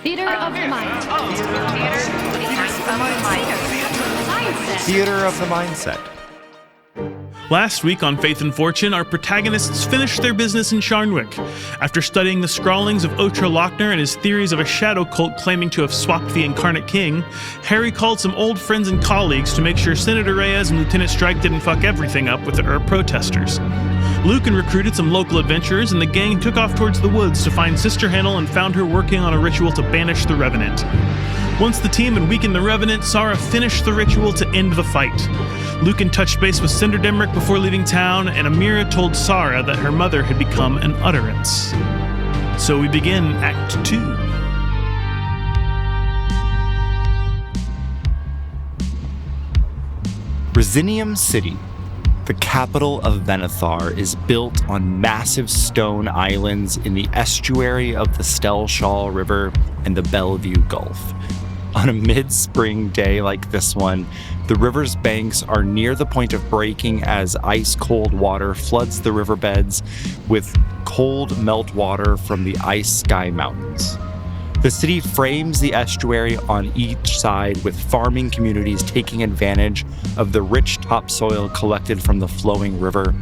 Theater of the mind. Theater of the mindset. Last week on Faith and Fortune, our protagonists finished their business in Sharnwick. After studying the scrawlings of Otra Lochner and his theories of a shadow cult claiming to have swapped the Incarnate King, Herry called some old friends and colleagues to make sure Senator Reyes and Lieutenant Strike didn't fuck everything up with the protesters. Luken recruited some local adventurers, and the gang took off towards the woods to find Sister Hennel and found her working on a ritual to banish the Revenant. Once the team had weakened the Revenant, Sahra finished the ritual to end the fight. Luken touched base with Cinder Demrick before leaving town, and Amira told Sahra that her mother had become an utterance. So we begin Act 2. Risinium City, the capital of Venethar, is built on massive stone islands in the estuary of the Stelshaw River and the Bellevue Gulf. On a mid-spring day like this one, the river's banks are near the point of breaking as ice-cold water floods the riverbeds with cold meltwater from the Ice Sky Mountains. The city frames the estuary on each side, with farming communities taking advantage of the rich topsoil collected from the flowing river.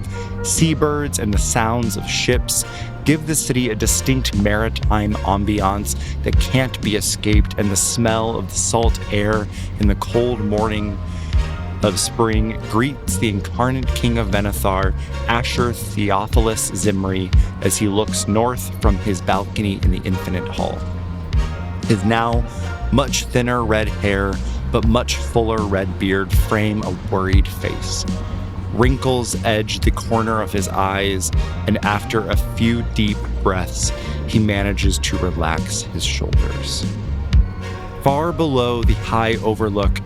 Seabirds and the sounds of ships give the city a distinct maritime ambiance that can't be escaped, and the smell of the salt air in the cold morning of spring greets the Incarnate King of Venethar, Asher Theophilus Zimri, as he looks north from his balcony in the Infinite Hall. His now much thinner red hair, but much fuller red beard frame a worried face. Wrinkles edge the corner of his eyes, and after a few deep breaths, he manages to relax his shoulders. Far below the high overlook,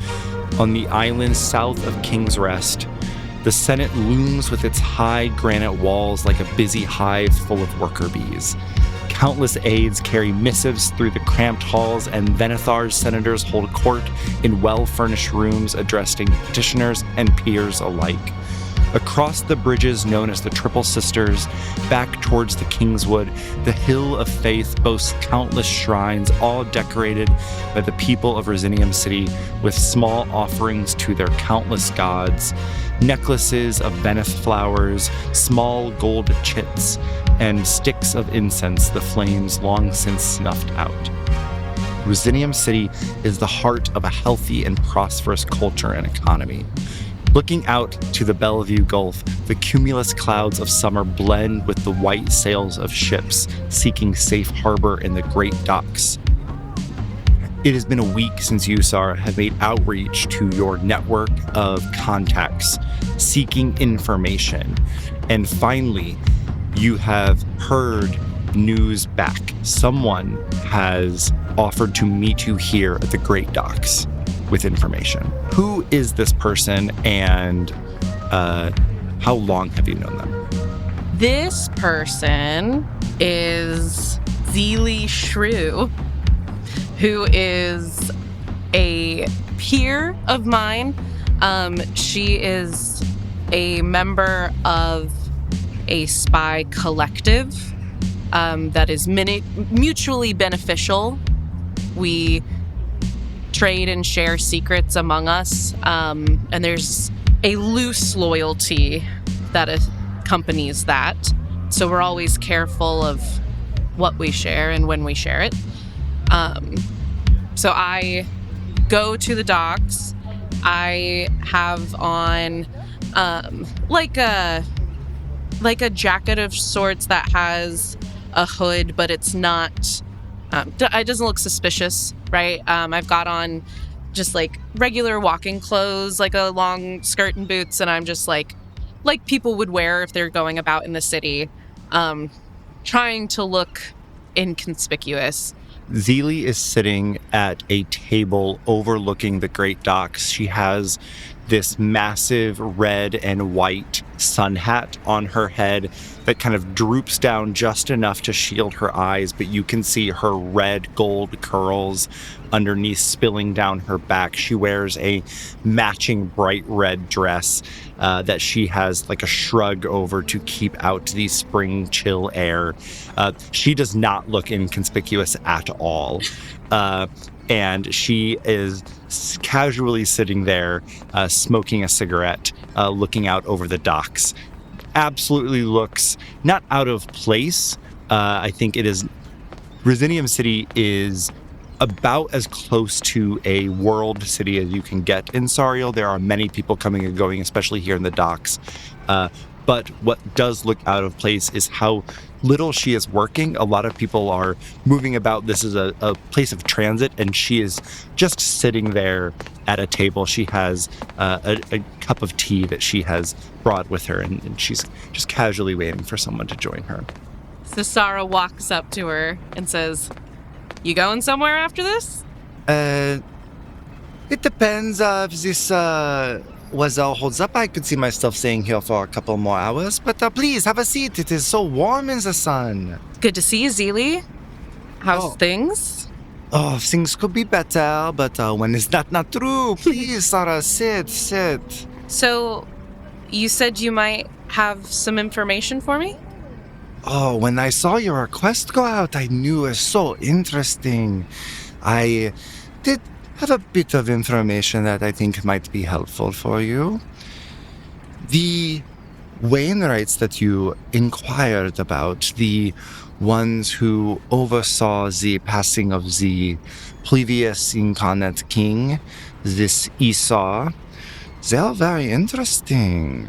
on the island south of King's Rest, the Senate looms with its high granite walls like a busy hive full of worker bees. Countless aides carry missives through the cramped halls, and Venethar's senators hold court in well-furnished rooms addressing petitioners and peers alike. Across the bridges known as the Triple Sisters, back towards the Kingswood, the Hill of Faith boasts countless shrines, all decorated by the people of Risinium City with small offerings to their countless gods, necklaces of Veneth flowers, small gold chits, and sticks of incense, the flames long since snuffed out. Risinium City is the heart of a healthy and prosperous culture and economy. Looking out to the Bellevue Gulf, the cumulus clouds of summer blend with the white sails of ships seeking safe harbor in the great docks. It has been a week since you, Sahra, have made outreach to your network of contacts seeking information. And finally, you have heard news back. Someone has offered to meet you here at the Great Docks with information. Who is this person, and how long have you known them? This person is Zeely Shrew, who is a peer of mine. She is a member of a spy collective that is mutually beneficial. We trade and share secrets among us, and there's a loose loyalty that accompanies that. So we're always careful of what we share and when we share it. So I go to the docks. I have on like a jacket of sorts that has a hood, but it's not. It doesn't look suspicious, right? I've got on just like regular walking clothes, like a long skirt and boots, and I'm just like people would wear if they're going about in the city, trying to look inconspicuous. Zeely is sitting at a table overlooking the Great Docks. She has this massive red and white sun hat on her head that kind of droops down just enough to shield her eyes, but you can see her red gold curls underneath spilling down her back. She wears a matching bright red dress that she has like a shrug over to keep out the spring chill air. She does not look inconspicuous at all. and she is casually sitting there, smoking a cigarette, looking out over the docks. Absolutely looks not out of place. I think it is. Risinium City is about as close to a world city as you can get in Sariel. There are many people coming and going, especially here in the docks. But what does look out of place is how little she is working. A lot of people are moving about. This is a place of transit, and she is just sitting there at a table. She has a cup of tea that she has brought with her, and she's just casually waiting for someone to join her. So Sahra walks up to her and says, "You going somewhere after this?" It depends. If this weather holds up, I could see myself staying here for a couple more hours. But please, have a seat. It is so warm in the sun. Good to see you, Zeely. How's things? Oh, things could be better, but when is that not true? Please, Sahra, sit. So, you said you might have some information for me? Oh, when I saw your request go out, I knew it was so interesting. I did have a bit of information that I think might be helpful for you. The Wainwrights that you inquired about, the ones who oversaw the passing of the previous Incarnate King, this Esau, they're very interesting.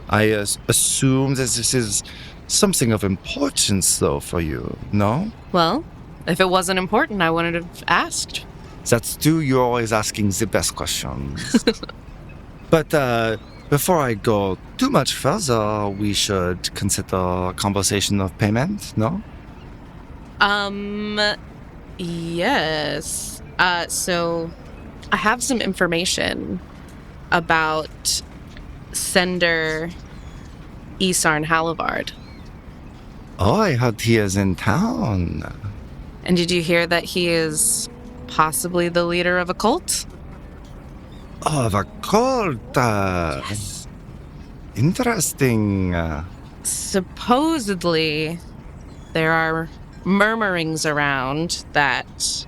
I assume that this is something of importance, though, for you, no? Well, if it wasn't important, I wouldn't have asked. That's true, you're always asking the best questions. But before I go too much further, we should consider a conversation of payment, no? Yes. So I have some information about Sender Isarn Halivard. Oh, I heard he is in town. And did you hear that he is possibly the leader of a cult? Oh, the cult. Yes. Interesting. Supposedly, there are murmurings around that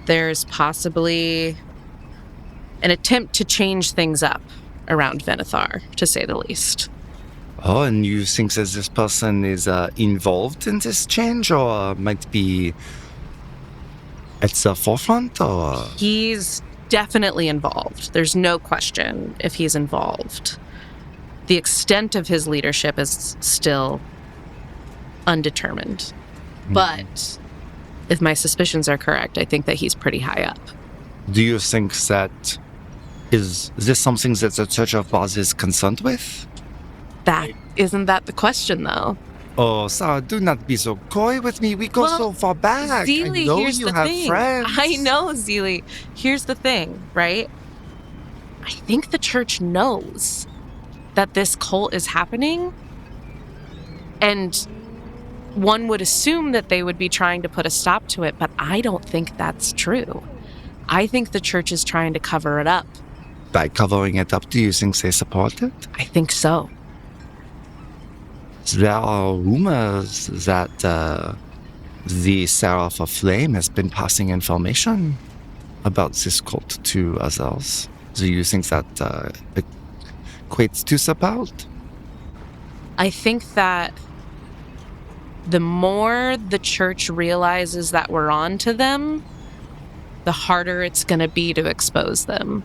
there's possibly an attempt to change things up around Venethar, to say the least. Oh, and you think that this person is involved in this change, or might be at the forefront, or? He's definitely involved. There's no question if he's involved. The extent of his leadership is still undetermined. But if my suspicions are correct, I think that he's pretty high up. Do you think that is this something that the Church of Valdez is concerned with? Isn't that the question, though? Oh, Sahra, do not be so coy with me. We go so far back. Zeely, I know here's you the have thing. friends. I know, Zeely. Here's the thing, right? I think the church knows that this cult is happening, and one would assume that they would be trying to put a stop to it, but I don't think that's true. I think the church is trying to cover it up. By covering it up, do you think they support it? I think so. There are rumors that the Seraph of Flame has been passing information about this cult to others. Do you think that equates to support? I think that the more the church realizes that we're on to them, the harder it's going to be to expose them.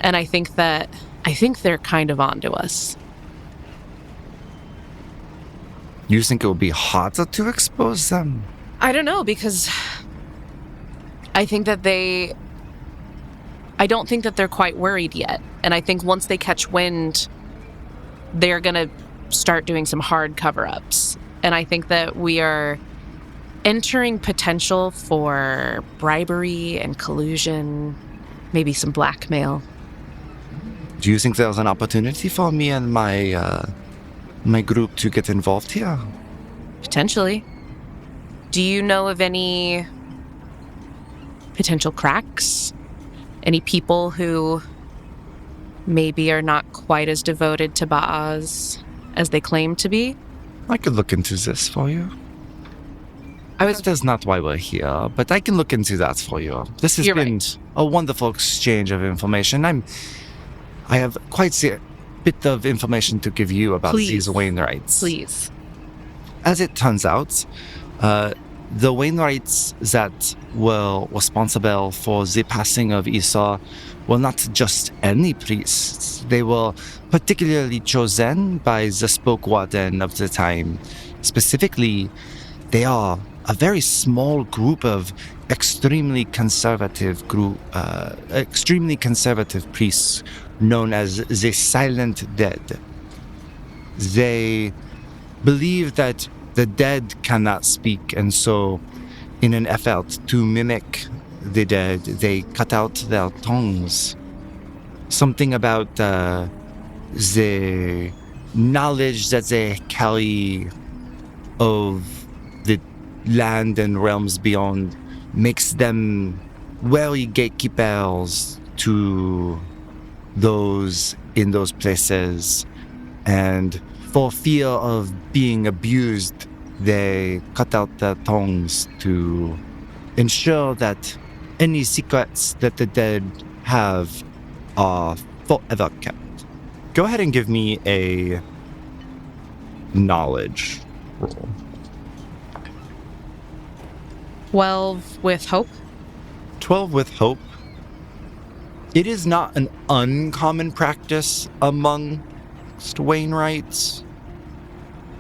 And I think they're kind of onto us. You think it will be harder to expose them? I don't know, because I think that I don't think that they're quite worried yet. And I think once they catch wind, they're going to start doing some hard cover-ups. And I think that we are entering potential for bribery and collusion, maybe some blackmail. Do you think there's an opportunity for me and my group to get involved here? Potentially. Do you know of any potential cracks? Any people who maybe are not quite as devoted to Baaz as they claim to be? I could look into this for you. That is not why we're here, but I can look into that for you. This has You're been right. a wonderful exchange of information. I have quite a bit of information to give you about these Wainwrights. Please. As it turns out, the Wainwrights that were responsible for the passing of Esau were not just any priests. They were particularly chosen by the spoke warden of the time. Specifically, they are a very small group of extremely conservative priests known as the Silent Dead. They believe that the dead cannot speak, and so in an effort to mimic the dead, they cut out their tongues. Something about the knowledge that they carry of the land and realms beyond makes them wary gatekeepers to those in those places, and for fear of being abused, they cut out their tongues to ensure that any secrets that the dead have are forever kept. Go ahead and give me a knowledge roll. 12 with hope. 12 with hope. It is not an uncommon practice amongst Wainwrights,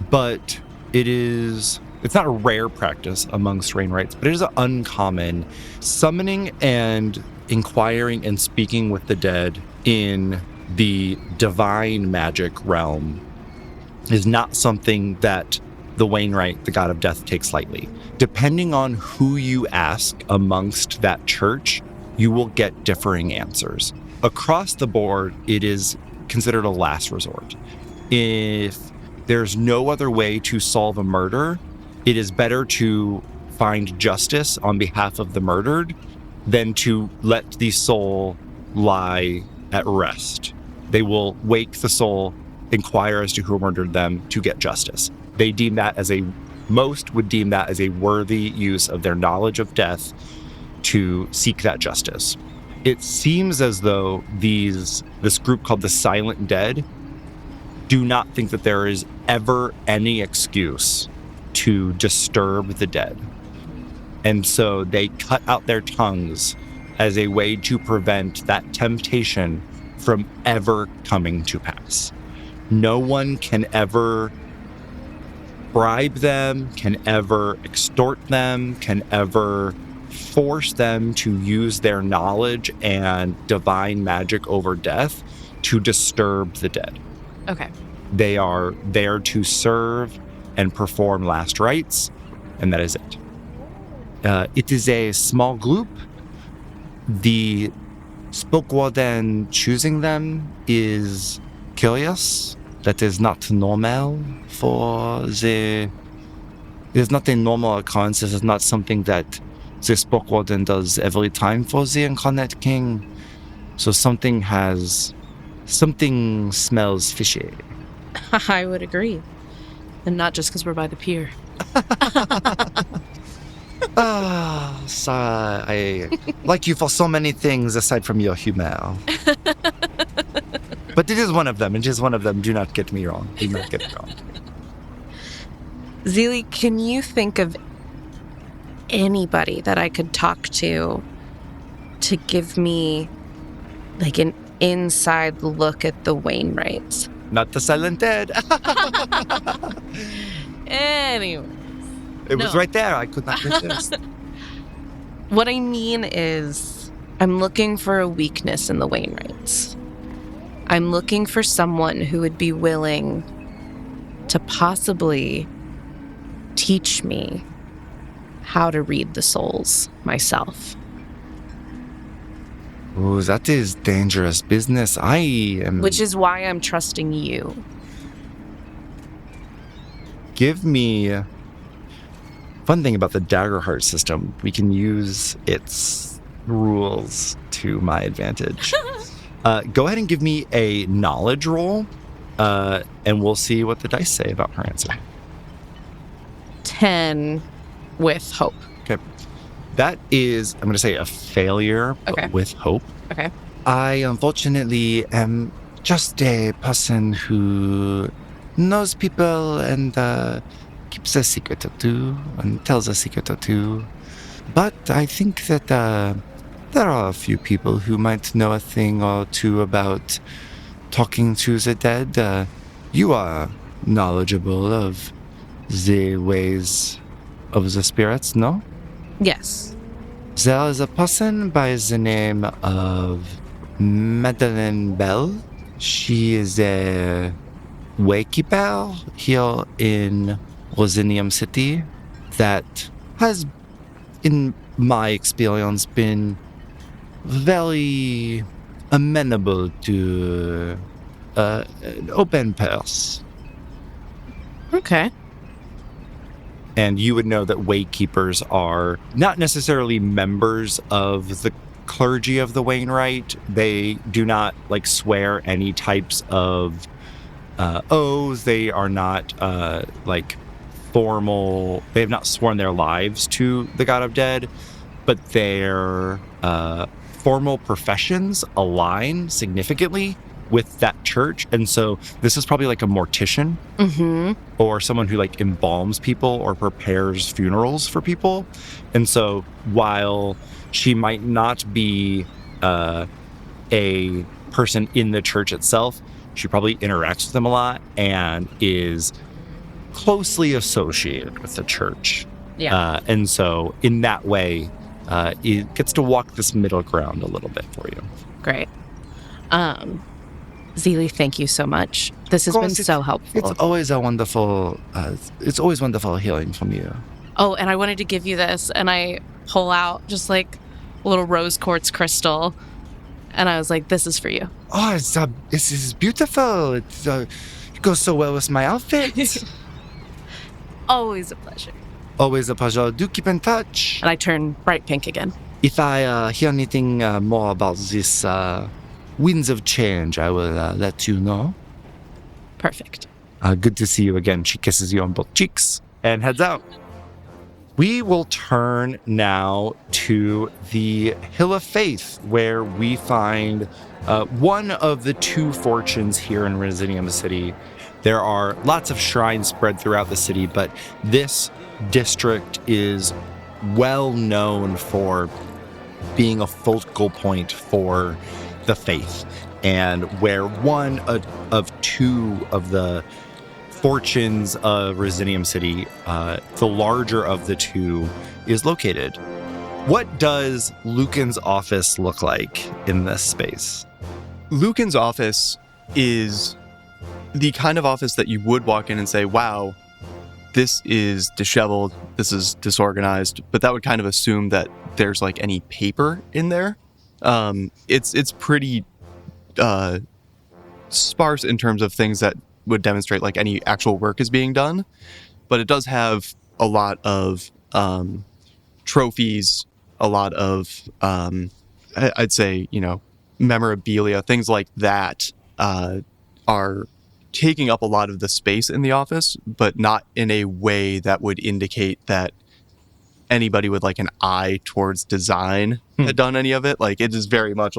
but it's not a rare practice amongst Wainwrights, but it is an uncommon. Summoning and inquiring and speaking with the dead in the divine magic realm is not something that the Wainwright, the god of death, takes lightly. Depending on who you ask amongst that church, you will get differing answers. Across the board, it is considered a last resort. If there's no other way to solve a murder, it is better to find justice on behalf of the murdered than to let the soul lie at rest. They will wake the soul, inquire as to who murdered them to get justice. They deem that most would deem that as a worthy use of their knowledge of death to seek that justice. It seems as though this group called the Silent Dead do not think that there is ever any excuse to disturb the dead. And so they cut out their tongues as a way to prevent that temptation from ever coming to pass. No one can ever bribe them, can ever extort them, can ever force them to use their knowledge and divine magic over death to disturb the dead. Okay. They are there to serve and perform last rites, and that is it. It is a small group. The spoke warden choosing them is curious. That is not normal it is not a normal occurrence. This is not something that the spoke warden does every time for the Incarnate King. So something smells fishy. I would agree. And not just because we're by the pier. Sahra, I like you for so many things aside from your humor. But it is one of them. It is one of them. Do not get me wrong. Do not get me wrong. Zeely, can you think of anybody that I could talk to give me like an inside look at the Wainwrights? Not the Silent Dead. Anyways. It was right there. I could not resist. What I mean is, I'm looking for a weakness in the Wainwrights. I'm looking for someone who would be willing to possibly teach me how to read the souls myself. Oh, that is dangerous business. Which is why I'm trusting you. Give me... Fun thing about the Daggerheart system, we can use its rules to my advantage. Go ahead and give me a knowledge roll, and we'll see what the dice say about her answer. 10 with hope. Okay. That is, I'm going to say, a failure, but Okay. with hope. Okay. I unfortunately am just a person who knows people and keeps a secret or two and tells a secret or two. But I think that there are a few people who might know a thing or two about talking to the dead. You are knowledgeable of the ways of the spirits, no? Yes. There is a person by the name of Madeleine Bell. She is a waykeeper here in Risinium City that has, in my experience, been very amenable to an open purse. Okay. And you would know that waykeepers are not necessarily members of the clergy of the Wainwright. They do not swear any types of oaths. They are not formal. They have not sworn their lives to the God of Dead, but their formal professions align significantly with that church. And so this is probably a mortician or someone who embalms people or prepares funerals for people. And so while she might not be a person in the church itself, she probably interacts with them a lot and is closely associated with the church. Yeah. And so in that way, it gets to walk this middle ground a little bit for you. Great. Zeely, thank you so much. This has been so helpful. It's always wonderful hearing from you. Oh, and I wanted to give you this, and I pull out just a little rose quartz crystal, and I was like, "This is for you." Oh, this is beautiful. It goes so well with my outfit. Always a pleasure. Always a pleasure. Do keep in touch. And I turn bright pink again. If I hear anything more about this winds of change, I will let you know. Perfect. Good to see you again. She kisses you on both cheeks and heads out. We will turn now to the Hill of Faith, where we find one of the two fortunes here in Risinium City. There are lots of shrines spread throughout the city, but this district is well known for being a focal point for the faith, and where one of two of the fortunes of Risinium City, the larger of the two, is located. What does Luken's office look like in this space? Luken's office is the kind of office that you would walk in and say, wow, this is disheveled, this is disorganized, but that would kind of assume that there's any paper in there. It's pretty sparse in terms of things that would demonstrate any actual work is being done, but it does have a lot of trophies, a lot of I'd say memorabilia, things like that are taking up a lot of the space in the office, but not in a way that would indicate that anybody with an eye towards design had done any of it. It is very much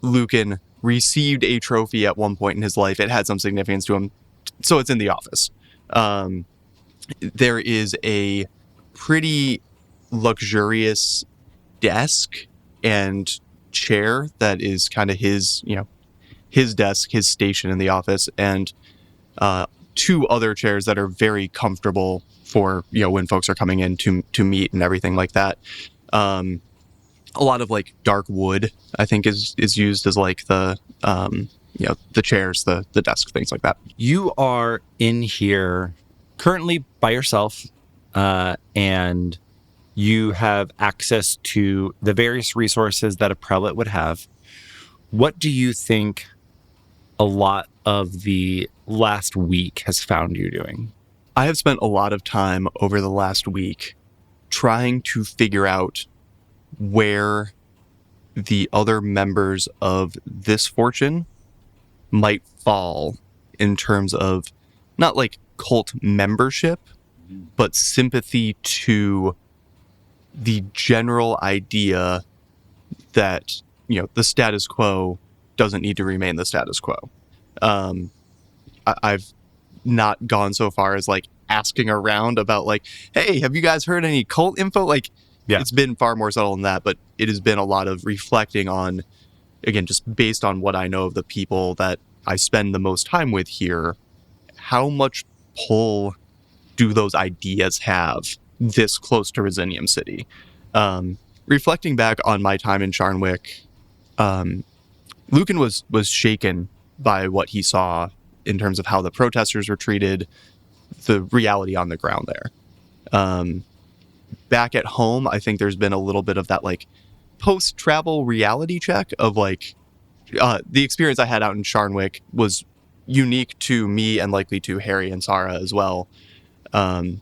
Luken received a trophy at one point in his life. It had some significance to him, so it's in the office. There is a pretty luxurious desk and chair that is kind of his desk, his station in the office, and two other chairs that are very comfortable for when folks are coming in to meet and everything like that. A lot of dark wood, I think, is used as the chairs, the desk, things like that. You are in here currently by yourself, and you have access to the various resources that a prelate would have. What do you think a lot of the last week has found you doing? I have spent a lot of time over the last week trying to figure out where the other members of this fortune might fall in terms of not cult membership, but sympathy to the general idea that, the status quo doesn't need to remain the status quo. I've not gone so far as like asking around about like, hey, have you guys heard any cult info? Like, It's been far more subtle than that, but it has been a lot of reflecting on, again, just based on what I know of the people that I spend the most time with here, how much pull do those ideas have this close to Risinium City? Reflecting back on my time in Sharnwick, Luken was shaken by what he saw in terms of how the protesters were treated, the reality on the ground there. Back at home, I think there's been a little bit of that like post-travel reality check of like the experience I had out in Sharnwick was unique to me and likely to Herry and Sahra as well. And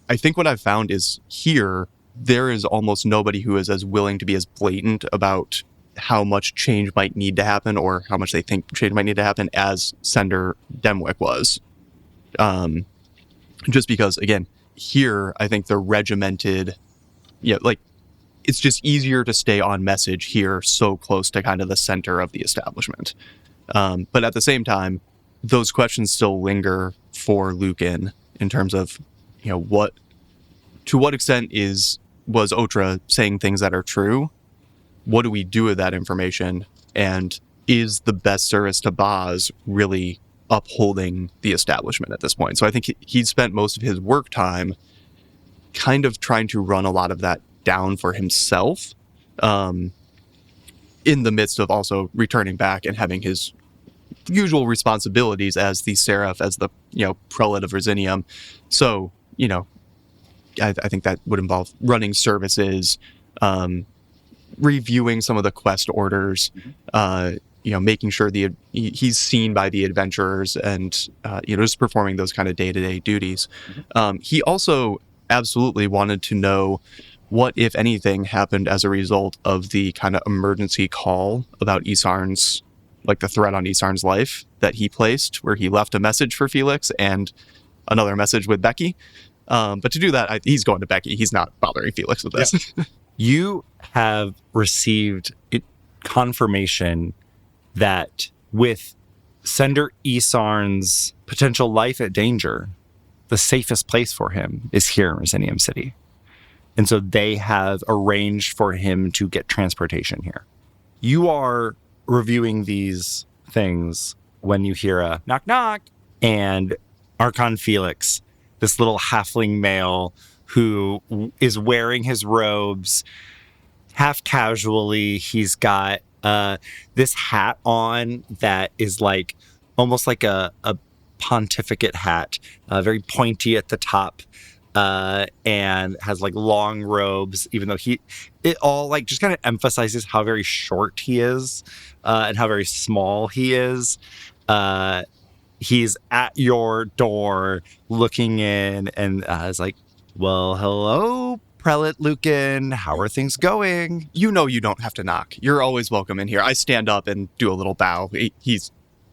I think what I've found is here, there is almost nobody who is as willing to be as blatant about how much change might need to happen or how much they think change might need to happen as Sender Demwick was. Just because, again, here, I think the regimented, it's just easier to stay on message here so close to kind of the center of the establishment. But at the same time, those questions still linger for Luken in terms of, to what extent was Otra saying things that are true? What do we do with that information? And is the best service to Boz really upholding the establishment at this point? So I think he'd spent most of his work time kind of trying to run a lot of that down for himself, in the midst of also returning back and having his usual responsibilities as the Seraph, as the, prelate of Risinium. So, I think that would involve running services, reviewing some of the quest orders, making sure he's seen by the adventurers and, just performing those kind of day-to-day duties. He also absolutely wanted to know what, if anything, happened as a result of the kind of emergency call about Isarn's, like the threat on Isarn's life that he placed, where he left a message for Felix and another message with Becky. But to do that, he's going to Becky. He's not bothering Felix with this. Yeah. You have received confirmation that with Sender Isarn's potential life at danger, the safest place for him is here in Risinium City. And so they have arranged for him to get transportation here. You are reviewing these things when you hear a knock, knock, and Arkan Felix, this little halfling male who is wearing his robes half casually. He's got this hat on that is like almost like a pontificate hat, very pointy at the top, and has like long robes, even though it all like just kind of emphasizes how very short he is, and how very small he is. He's at your door looking in and is like, well, hello, Prelate Luken. How are things going? You don't have to knock. You're always welcome in here. I stand up and do a little bow. He's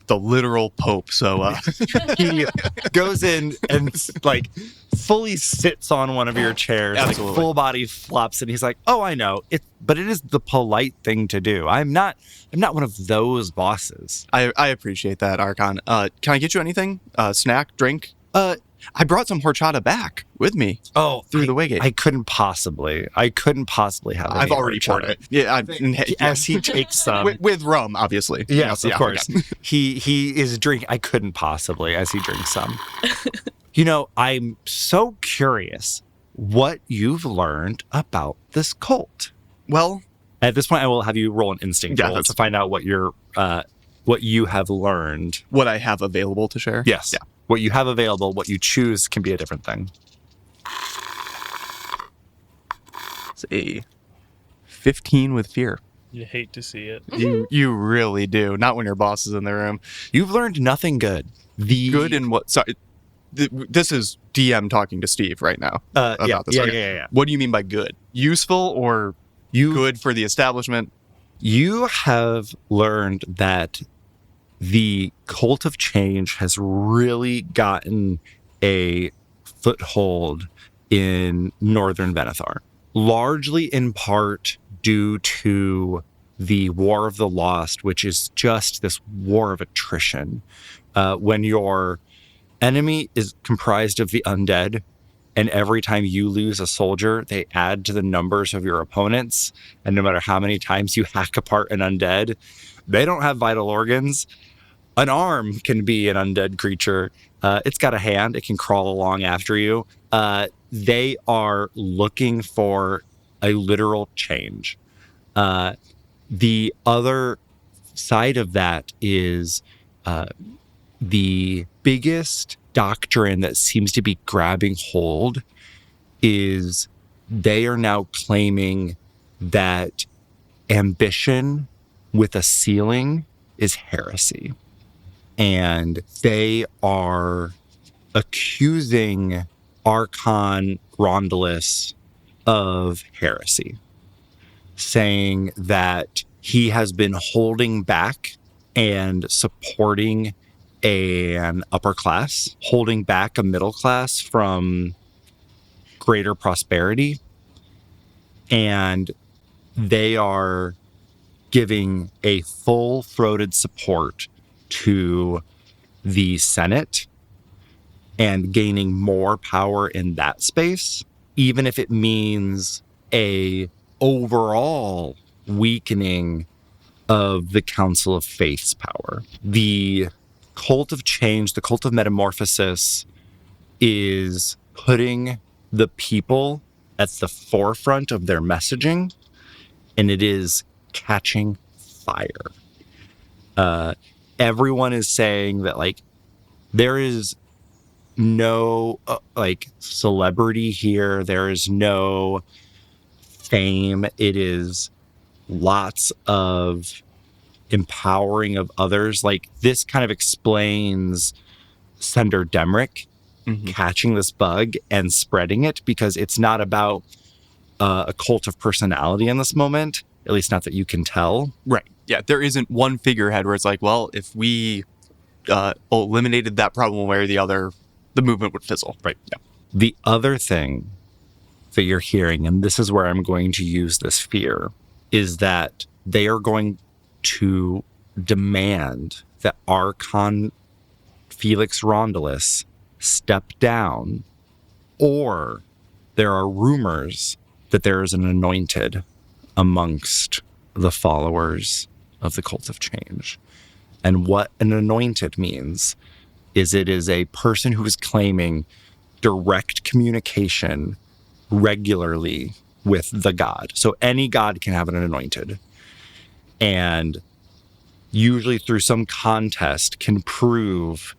the literal Pope, so he goes in and like fully sits on one of your chairs, absolutely. Like full body flops, and he's like, "Oh, I know it, but it is the polite thing to do. I'm not one of those bosses." I appreciate that, Arkan. Can I get you anything? Snack, drink? I brought some horchata back with me. Oh, through the Waygate. I couldn't possibly have. I've already poured it. Yeah, as he takes some with rum, obviously. Yes, of course. Okay. He is drinking. I couldn't possibly as he drinks some. I'm so curious what you've learned about this cult. Well, at this point, I will have you roll an instinct roll to find out what you have learned. What I have available to share. Yes. Yeah. What you have available, what you choose can be a different thing. It's a 15 with fear. You hate to see it. You really do. Not when your boss is in the room. You've learned nothing good. Good in what? Sorry, this is DM talking to Steve right now about this. Yeah. What do you mean by good? Useful or good for the establishment? You have learned that the cult of change has really gotten a foothold in northern Venethar, largely in part due to the War of the Lost, which is just this war of attrition. When your enemy is comprised of the undead, and every time you lose a soldier, they add to the numbers of your opponents. And no matter how many times you hack apart an undead, they don't have vital organs. An arm can be an undead creature. It's got a hand. It can crawl along after you. They are looking for a literal change. The other side of that is the biggest doctrine that seems to be grabbing hold is they are now claiming that ambition with a ceiling is heresy. And they are accusing Arkan Rondalus of heresy, saying that he has been holding back and supporting an upper class, holding back a middle class from greater prosperity. And they are giving a full-throated support to the Senate and gaining more power in that space, even if it means a overall weakening of the Council of Faith's power. The Cult of Change, the Cult of Metamorphosis, is putting the people at the forefront of their messaging, and it is catching fire. Everyone is saying that, like, there is no, celebrity here. There is no fame. It is lots of empowering of others. Like, this kind of explains Senator Demrick catching this bug and spreading it, because it's not about a cult of personality in this moment, at least not that you can tell. Right. Yeah, there isn't one figurehead where it's like, well, if we eliminated that problem one way or the other, the movement would fizzle. Right. Yeah. The other thing that you're hearing, and this is where I'm going to use this fear, is that they are going to demand that Arkan Felix Rondalus step down, or there are rumors that there is an anointed amongst the followers of the Cult of Change. And what an anointed means is it is a person who is claiming direct communication regularly with the god. So any god can have an anointed. And usually through some contest can prove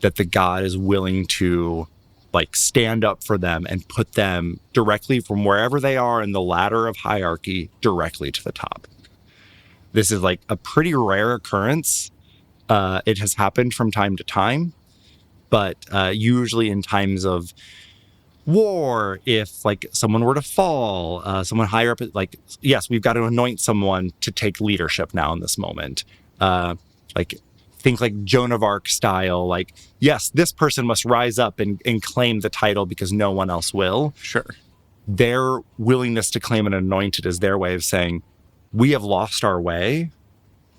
that the god is willing to, like, stand up for them and put them directly from wherever they are in the ladder of hierarchy directly to the top. This is like a pretty rare occurrence. It has happened from time to time, but usually in times of war, if like someone were to fall, someone higher up, like, yes, we've got to anoint someone to take leadership now in this moment. Think like Joan of Arc style, like, yes, this person must rise up and claim the title because no one else will. Sure. Their willingness to claim an anointed is their way of saying, we have lost our way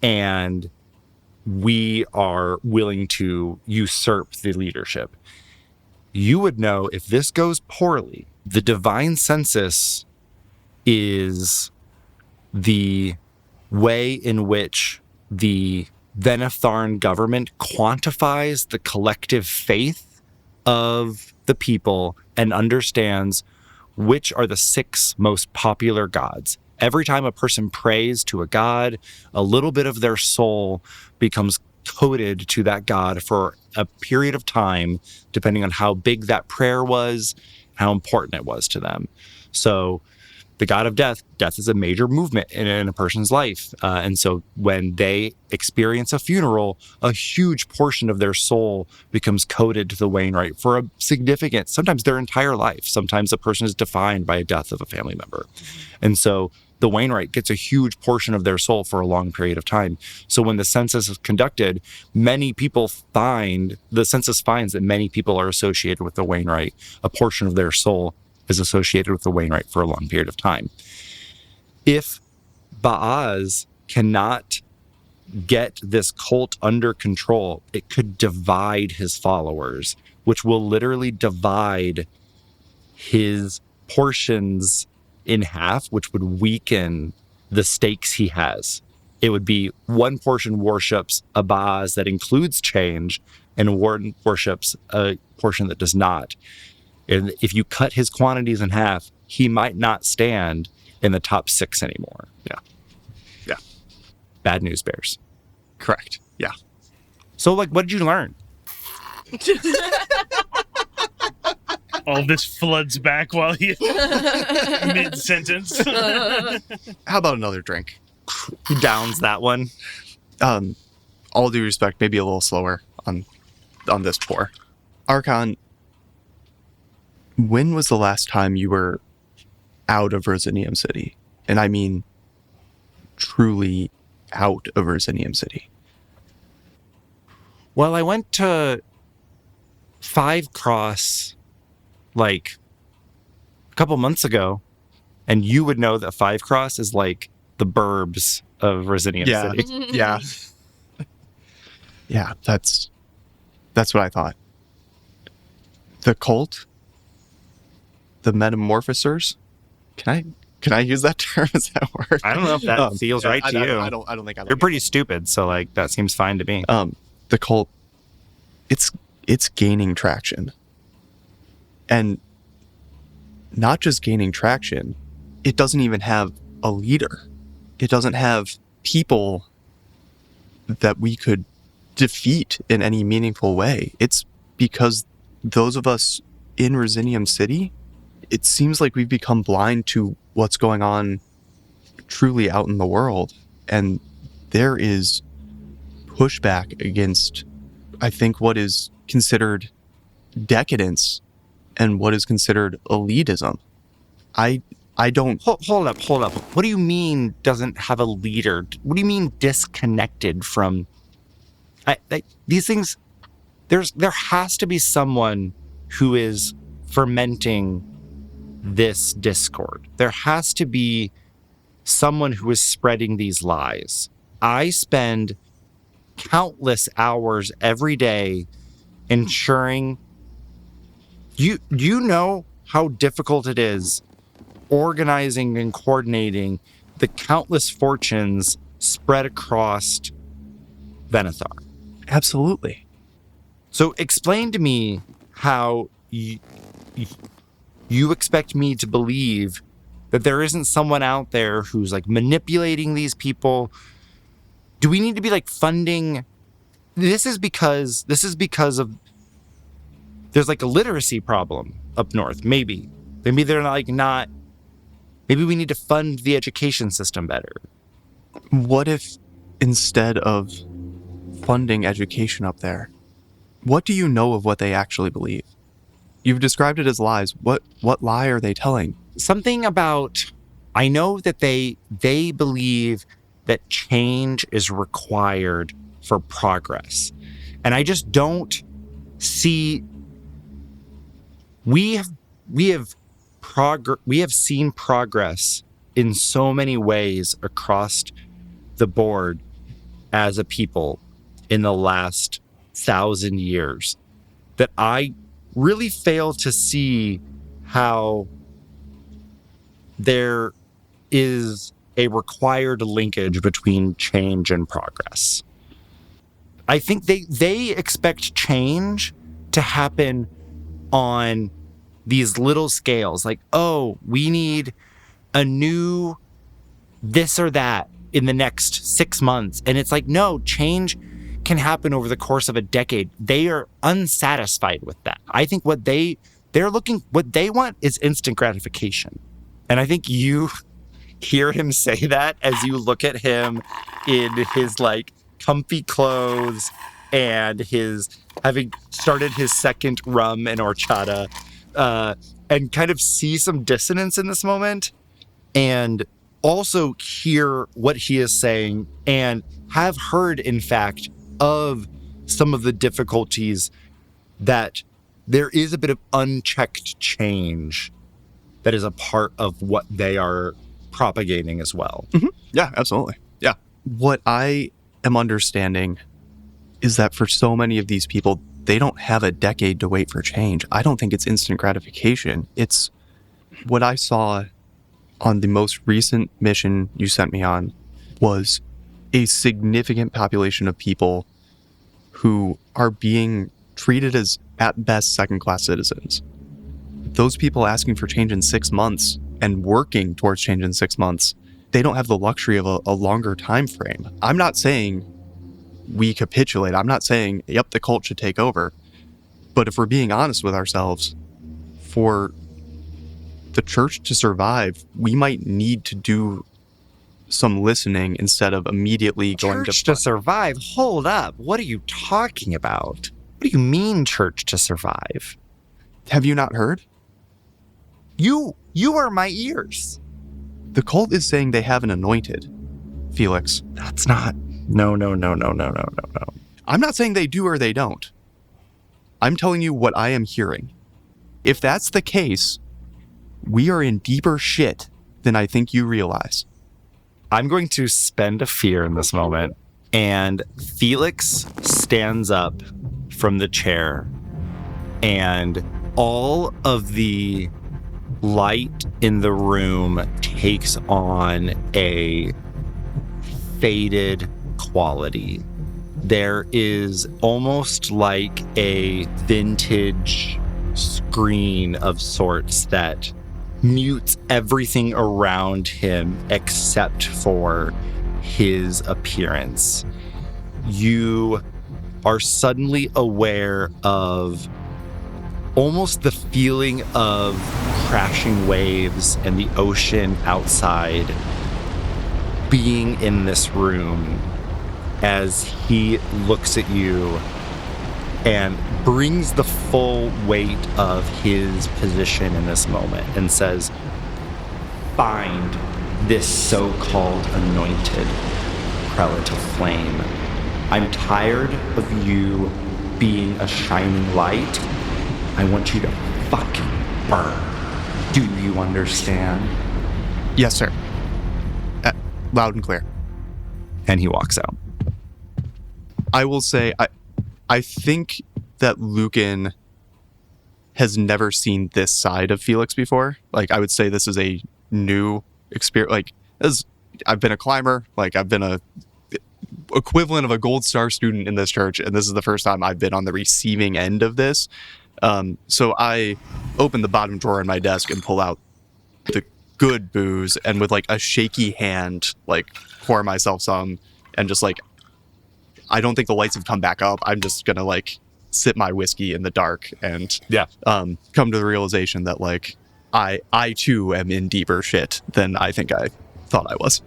and we are willing to usurp the leadership. You would know if this goes poorly. The divine census is the way in which the Venetharn government quantifies the collective faith of the people and understands which are the 6 most popular gods. Every time a person prays to a god, a little bit of their soul becomes coded to that god for a period of time, depending on how big that prayer was, how important it was to them. So the god of death. Death is a major movement in a person's life. And so when they experience a funeral, a huge portion of their soul becomes coded to the Wainwright for a significant, sometimes their entire life. Sometimes a person is defined by a death of a family member. And so the Wainwright gets a huge portion of their soul for a long period of time. So when the census is conducted, the census finds that many people are associated with the Wainwright. A portion of their soul is associated with the Wainwright for a long period of time. If Baaz cannot get this cult under control, it could divide his followers, which will literally divide his portions in half, which would weaken the stakes he has. It would be one portion worships a Baaz that includes change, and one worships a portion that does not. And if you cut his quantities in half, he might not stand in the top 6 anymore. Yeah. Bad news bears. Correct. Yeah. So, what did you learn? All this floods back while he mid-sentence. How about another drink? He downs that one. All due respect, maybe a little slower on this pour. Arkan, when was the last time you were out of Risinium City? And I mean truly out of Risinium City. Well, I went to Five Cross a couple months ago, and you would know that Five Cross is like the burbs of Risinium City. Yeah. Yeah, that's what I thought. The cult? The metamorphosers? Can I use that term? Is that word? I don't know if that feels right to you. I don't think I You're pretty stupid, so that seems fine to me. The cult, it's gaining traction. And not just gaining traction, it doesn't even have a leader. It doesn't have people that we could defeat in any meaningful way. It's because those of us in Risinium City, it seems like we've become blind to what's going on truly out in the world. And there is pushback against, I think, what is considered decadence and what is considered elitism. I don't... Hold up. What do you mean doesn't have a leader? What do you mean disconnected from... these things... There has to be someone who is fermenting this discord. There has to be someone who is spreading these lies. I spend countless hours every day ensuring... You know how difficult it is organizing and coordinating the countless fortunes spread across Venethar. Absolutely. So explain to me how you expect me to believe that there isn't someone out there who's manipulating these people. Do we need to be funding? This is because of there's a literacy problem up north. Maybe they're not. Maybe we need to fund the education system better. What if instead of funding education up there, what do you know of what they actually believe? You've described it as lies. What lie are they telling? Something about, I know that they believe that change is required for progress. And I just don't see, we have seen progress in so many ways across the board as a people in the last 1,000 years that I really fail to see how there is a required linkage between change and progress. I think they expect change to happen on these little scales, we need a new this or that in the next 6 months. And it's no, change can happen over the course of a decade. They are unsatisfied with that. I think what they want is instant gratification. And I think you hear him say that as you look at him in his like comfy clothes and his having started his second rum and horchata, and kind of see some dissonance in this moment, and also hear what he is saying and have heard, in fact, of some of the difficulties that there is a bit of unchecked change that is a part of what they are propagating as well. Mm-hmm. Yeah, absolutely. Yeah. What I am understanding is that for so many of these people, they don't have a decade to wait for change. I don't think it's instant gratification. It's what I saw on the most recent mission you sent me on was a significant population of people who are being treated as, at best, second-class citizens. Those people asking for change in 6 months and working towards change in 6 months, they don't have the luxury of a longer time frame. I'm not saying we capitulate. I'm not saying, yep, the cult should take over. But if we're being honest with ourselves, for the church to survive, we might need to do some listening instead of immediately going Church to survive? Hold up. What are you talking about? What do you mean, church to survive? Have you not heard? You are my ears. The cult is saying they have an anointed, Felix. That's not... No. I'm not saying they do or they don't. I'm telling you what I am hearing. If that's the case, we are in deeper shit than I think you realize. I'm going to spend a fear in this moment, and Felix stands up from the chair, and all of the light in the room takes on a faded quality. There is almost like a vintage screen of sorts that mutes everything around him except for his appearance. You are suddenly aware of almost the feeling of crashing waves and the ocean outside being in this room as he looks at you and brings the full weight of his position in this moment and says, "Find this so-called anointed prelate of flame. I'm tired of you being a shining light. I want you to fucking burn. Do you understand?" Yes, sir. Loud and clear. And he walks out. I will say, I think that Luken has never seen this side of Felix before. Like, I would say this is a new experience. Like, I've been a climber. Like, I've been a equivalent of a gold star student in this church, and this is the first time I've been on the receiving end of this. So I open the bottom drawer in my desk and pull out the good booze, and with like a shaky hand, like pour myself some, and just like, I don't think the lights have come back up. I'm just gonna like sip my whiskey in the dark and come to the realization that like I too am in deeper shit than I think I thought I was.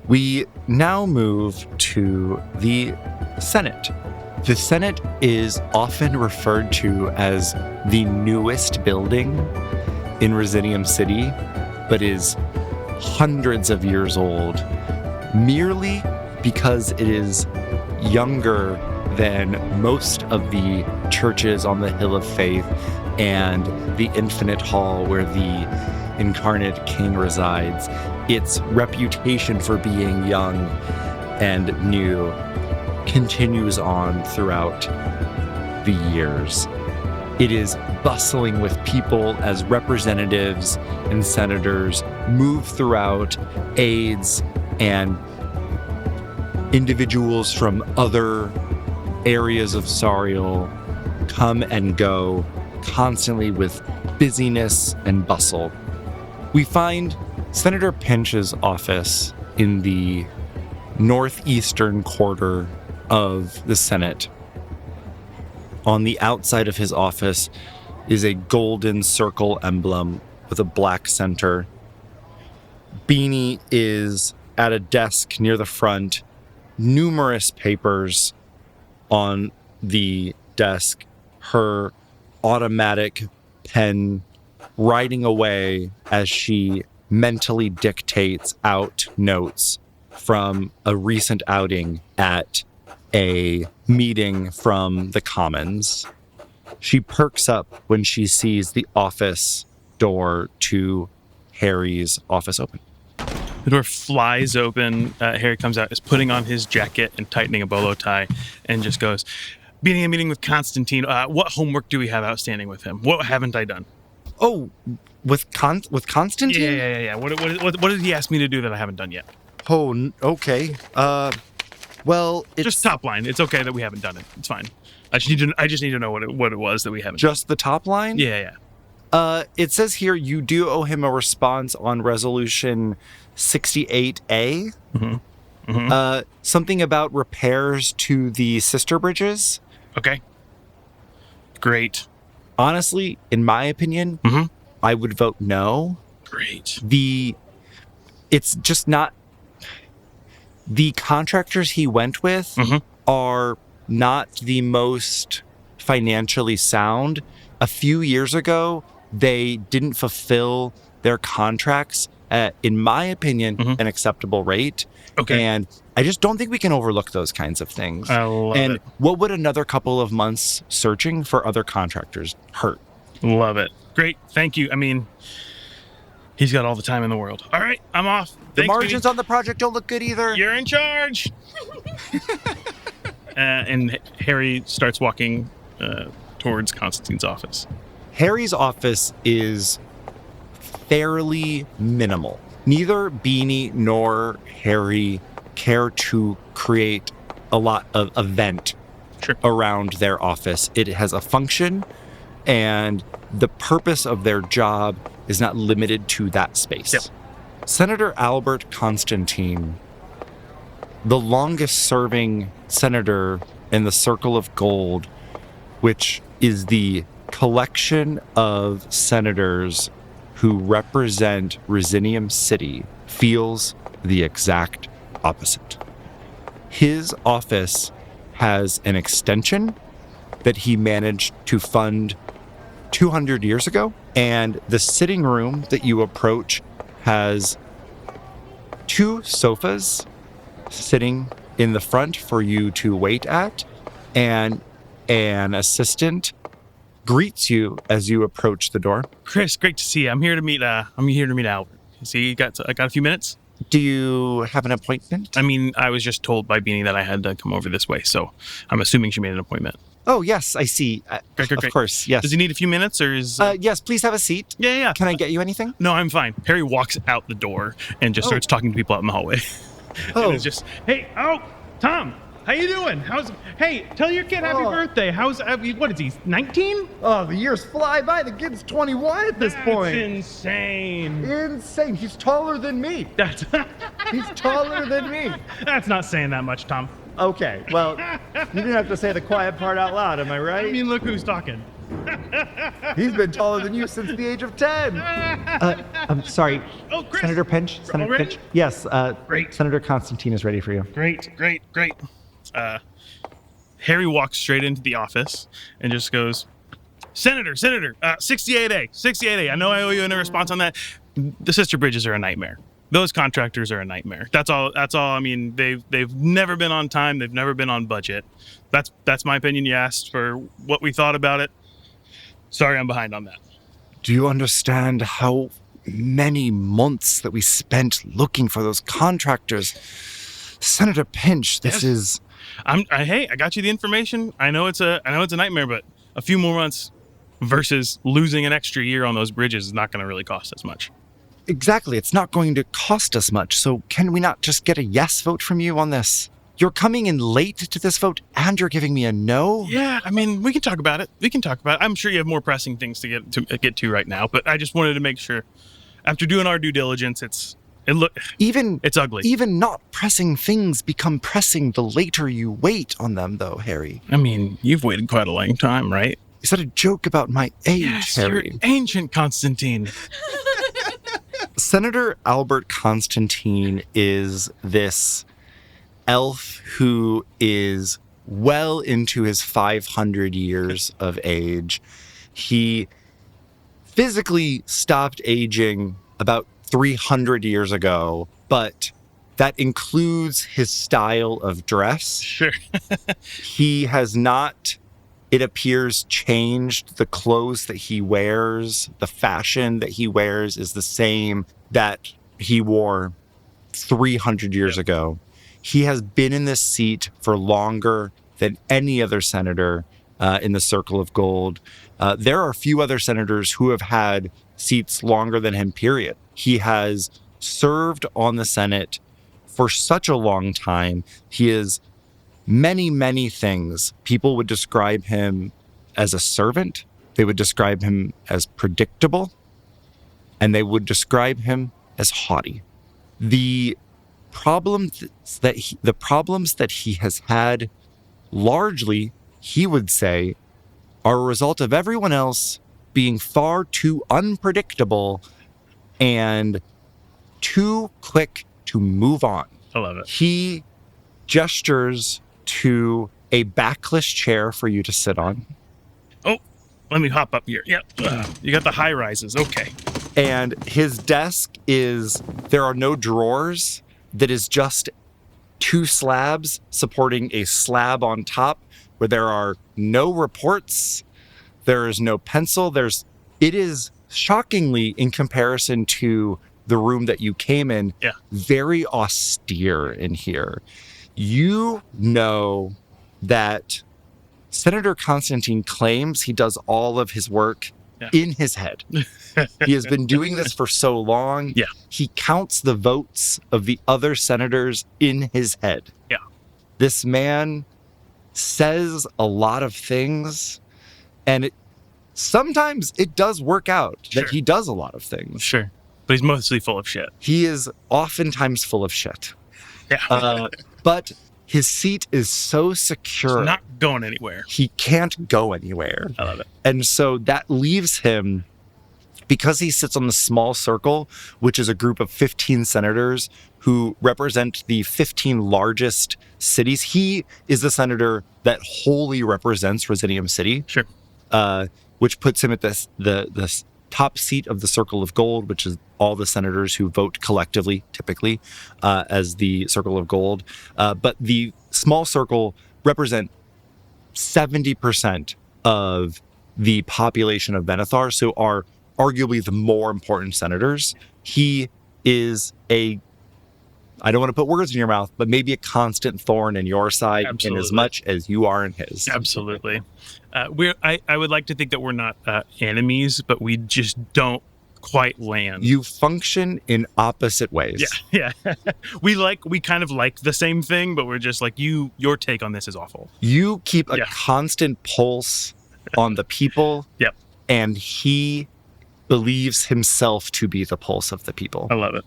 We now move to the Senate. The Senate is often referred to as the newest building in Risinium City, but is hundreds of years old, merely because it is younger than most of the churches on the Hill of Faith and the Infinite Hall where the Incarnate King resides. Its reputation for being young and new continues on throughout the years. It is bustling with people as representatives and senators move throughout, aides and individuals from other areas of Sariel come and go, constantly with busyness and bustle. We find Senator Pinch's office in the northeastern quarter of the Senate. On the outside of his office is a golden circle emblem with a black center. Beanie is at a desk near the front, numerous papers on the desk, her automatic pen writing away as she mentally dictates out notes from a recent outing at a meeting from the Commons. She perks up when she sees the office door to Harry's office open. The door flies open. Harry comes out, is putting on his jacket and tightening a bolo tie, and just goes, "Being a meeting with Constantine. What homework do we have outstanding with him? What haven't I done?" Oh, with Constantine? Yeah. What did he ask me to do that I haven't done yet? Oh, okay. Well, it's Just top line. It's okay that we haven't done it. It's fine. I just need to know what it was that we haven't. Just the top line? Yeah. It says here you do owe him a response on resolution 68A. Something about repairs to the sister bridges. Okay. Great. Honestly, in my opinion, I would vote no. Great. It's just not. The contractors he went with are not the most financially sound. A few years ago, they didn't fulfill their contracts at, in my opinion, an acceptable rate. Okay. And I just don't think we can overlook those kinds of things. I love and it. what would another couple of months searching for other contractors hurt? Love it. Great. Thank you. I mean, he's got all the time in the world. All right, I'm off. The Thanks, margins on the project don't look good either. You're in charge. And Harry starts walking towards Constantine's office. Harry's office is fairly minimal. Neither Beanie nor Herry care to create a lot of event around their office. It has a function, and the purpose of their job is not limited to that space. Yep. Senator Albert Constantine, the longest serving senator in the Circle of Gold, which is the collection of senators who represent Risinium City, feels the exact opposite. His office has an extension that he managed to fund 200 years ago, and the sitting room that you approach has 2 sofas sitting in the front for you to wait at, and an assistant greets you as you approach the door. Chris, great to see you. I'm here to meet Albert. See, I got a few minutes? Do you have an appointment? I mean, I was just told by Beanie that I had to come over this way, so I'm assuming she made an appointment. Oh, yes, I see. Great. Of course, yes. Does he need a few minutes, or is... Yes, please have a seat. Yeah. Can I get you anything? No, I'm fine. Harry walks out the door and just starts talking to people out in the hallway. And it's just, hey, Tom, how you doing? Hey, tell your kid happy birthday. What is he, 19? Oh, the years fly by. The kid's 21 at this point. That's insane. Insane. He's taller than me. He's taller than me. That's not saying that much, Tom. Okay, well, you didn't have to say the quiet part out loud, am I right? I mean, look who's talking. He's been taller than you since the age of 10. I'm sorry. Oh, Chris. Senator Pinch? Senator Already? Pinch? Yes, Great. Senator Constantine is ready for you. Great. Harry walks straight into the office and just goes, Senator, 68A. I know I owe you a response on that. The sister bridges are a nightmare. Those contractors are a nightmare. That's all. I mean, they've never been on time. They've never been on budget. That's my opinion. You asked for what we thought about it. Sorry, I'm behind on that. Do you understand how many months that we spent looking for those contractors? Senator Pinch, this is... Hey, I got you the information. I know it's a nightmare, but a few more months versus losing an extra year on those bridges is not going to really cost us much. Exactly. It's not going to cost us much. So can we not just get a yes vote from you on this? You're coming in late to this vote and you're giving me a no? Yeah, I mean, we can talk about it. I'm sure you have more pressing things to get to right now, but I just wanted to make sure after doing our due diligence, it's ugly. Even not pressing things become pressing the later you wait on them, though, Harry. I mean, you've waited quite a long time, right? Is that a joke about my age, Yes, Harry? you're ancient, Constantine. Senator Albert Constantine is this elf who is well into his 500 years of age. He physically stopped aging about 300 years ago, but that includes his style of dress. Sure. He has not, it appears, changed the clothes that he wears. The fashion that he wears is the same that he wore 300 years ago. He has been in this seat for longer than any other senator in the Circle of Gold. There are a few other senators who have had seats longer than him, period. He has served on the Senate for such a long time. He is many, many things. People would describe him as a servant. They would describe him as predictable. And they would describe him as haughty. The problems that he has had, largely, he would say, are a result of everyone else being far too unpredictable and too quick to move on. I love it. He gestures to a backless chair for you to sit on. Oh, let me hop up here. Yep. You got the high rises. Okay. And his desk there are no drawers. That is just two slabs supporting a slab on top where there are no reports. There is no pencil. It is shockingly, in comparison to the room that you came in, very austere in here. You know that Senator Constantine claims he does all of his work in his head. He has been doing this for so long. Yeah. He counts the votes of the other senators in his head. Yeah. This man says a lot of things, and sometimes it does work out that he does a lot of things. Sure. But he's mostly full of shit. He is oftentimes full of shit. Yeah. But his seat is so secure. It's not going anywhere. He can't go anywhere. I love it. And so that leaves him, because he sits on the small circle, which is a group of 15 senators who represent the 15 largest cities. He is the senator that wholly represents Risinium City. Sure. Which puts him at the top seat of the Circle of Gold, which is all the senators who vote collectively, typically, as the Circle of Gold. But the small circle represent 70% of the population of Venethar, so are arguably the more important senators. He is I don't want to put words in your mouth, but maybe a constant thorn in your side. Absolutely. In as much as you are in his. Absolutely. I would like to think that we're not enemies, but we just don't quite land. You function in opposite ways. Yeah. we kind of like the same thing, but we're just like, your take on this is awful. You keep a constant pulse on the people. Yep. And he believes himself to be the pulse of the people. I love it.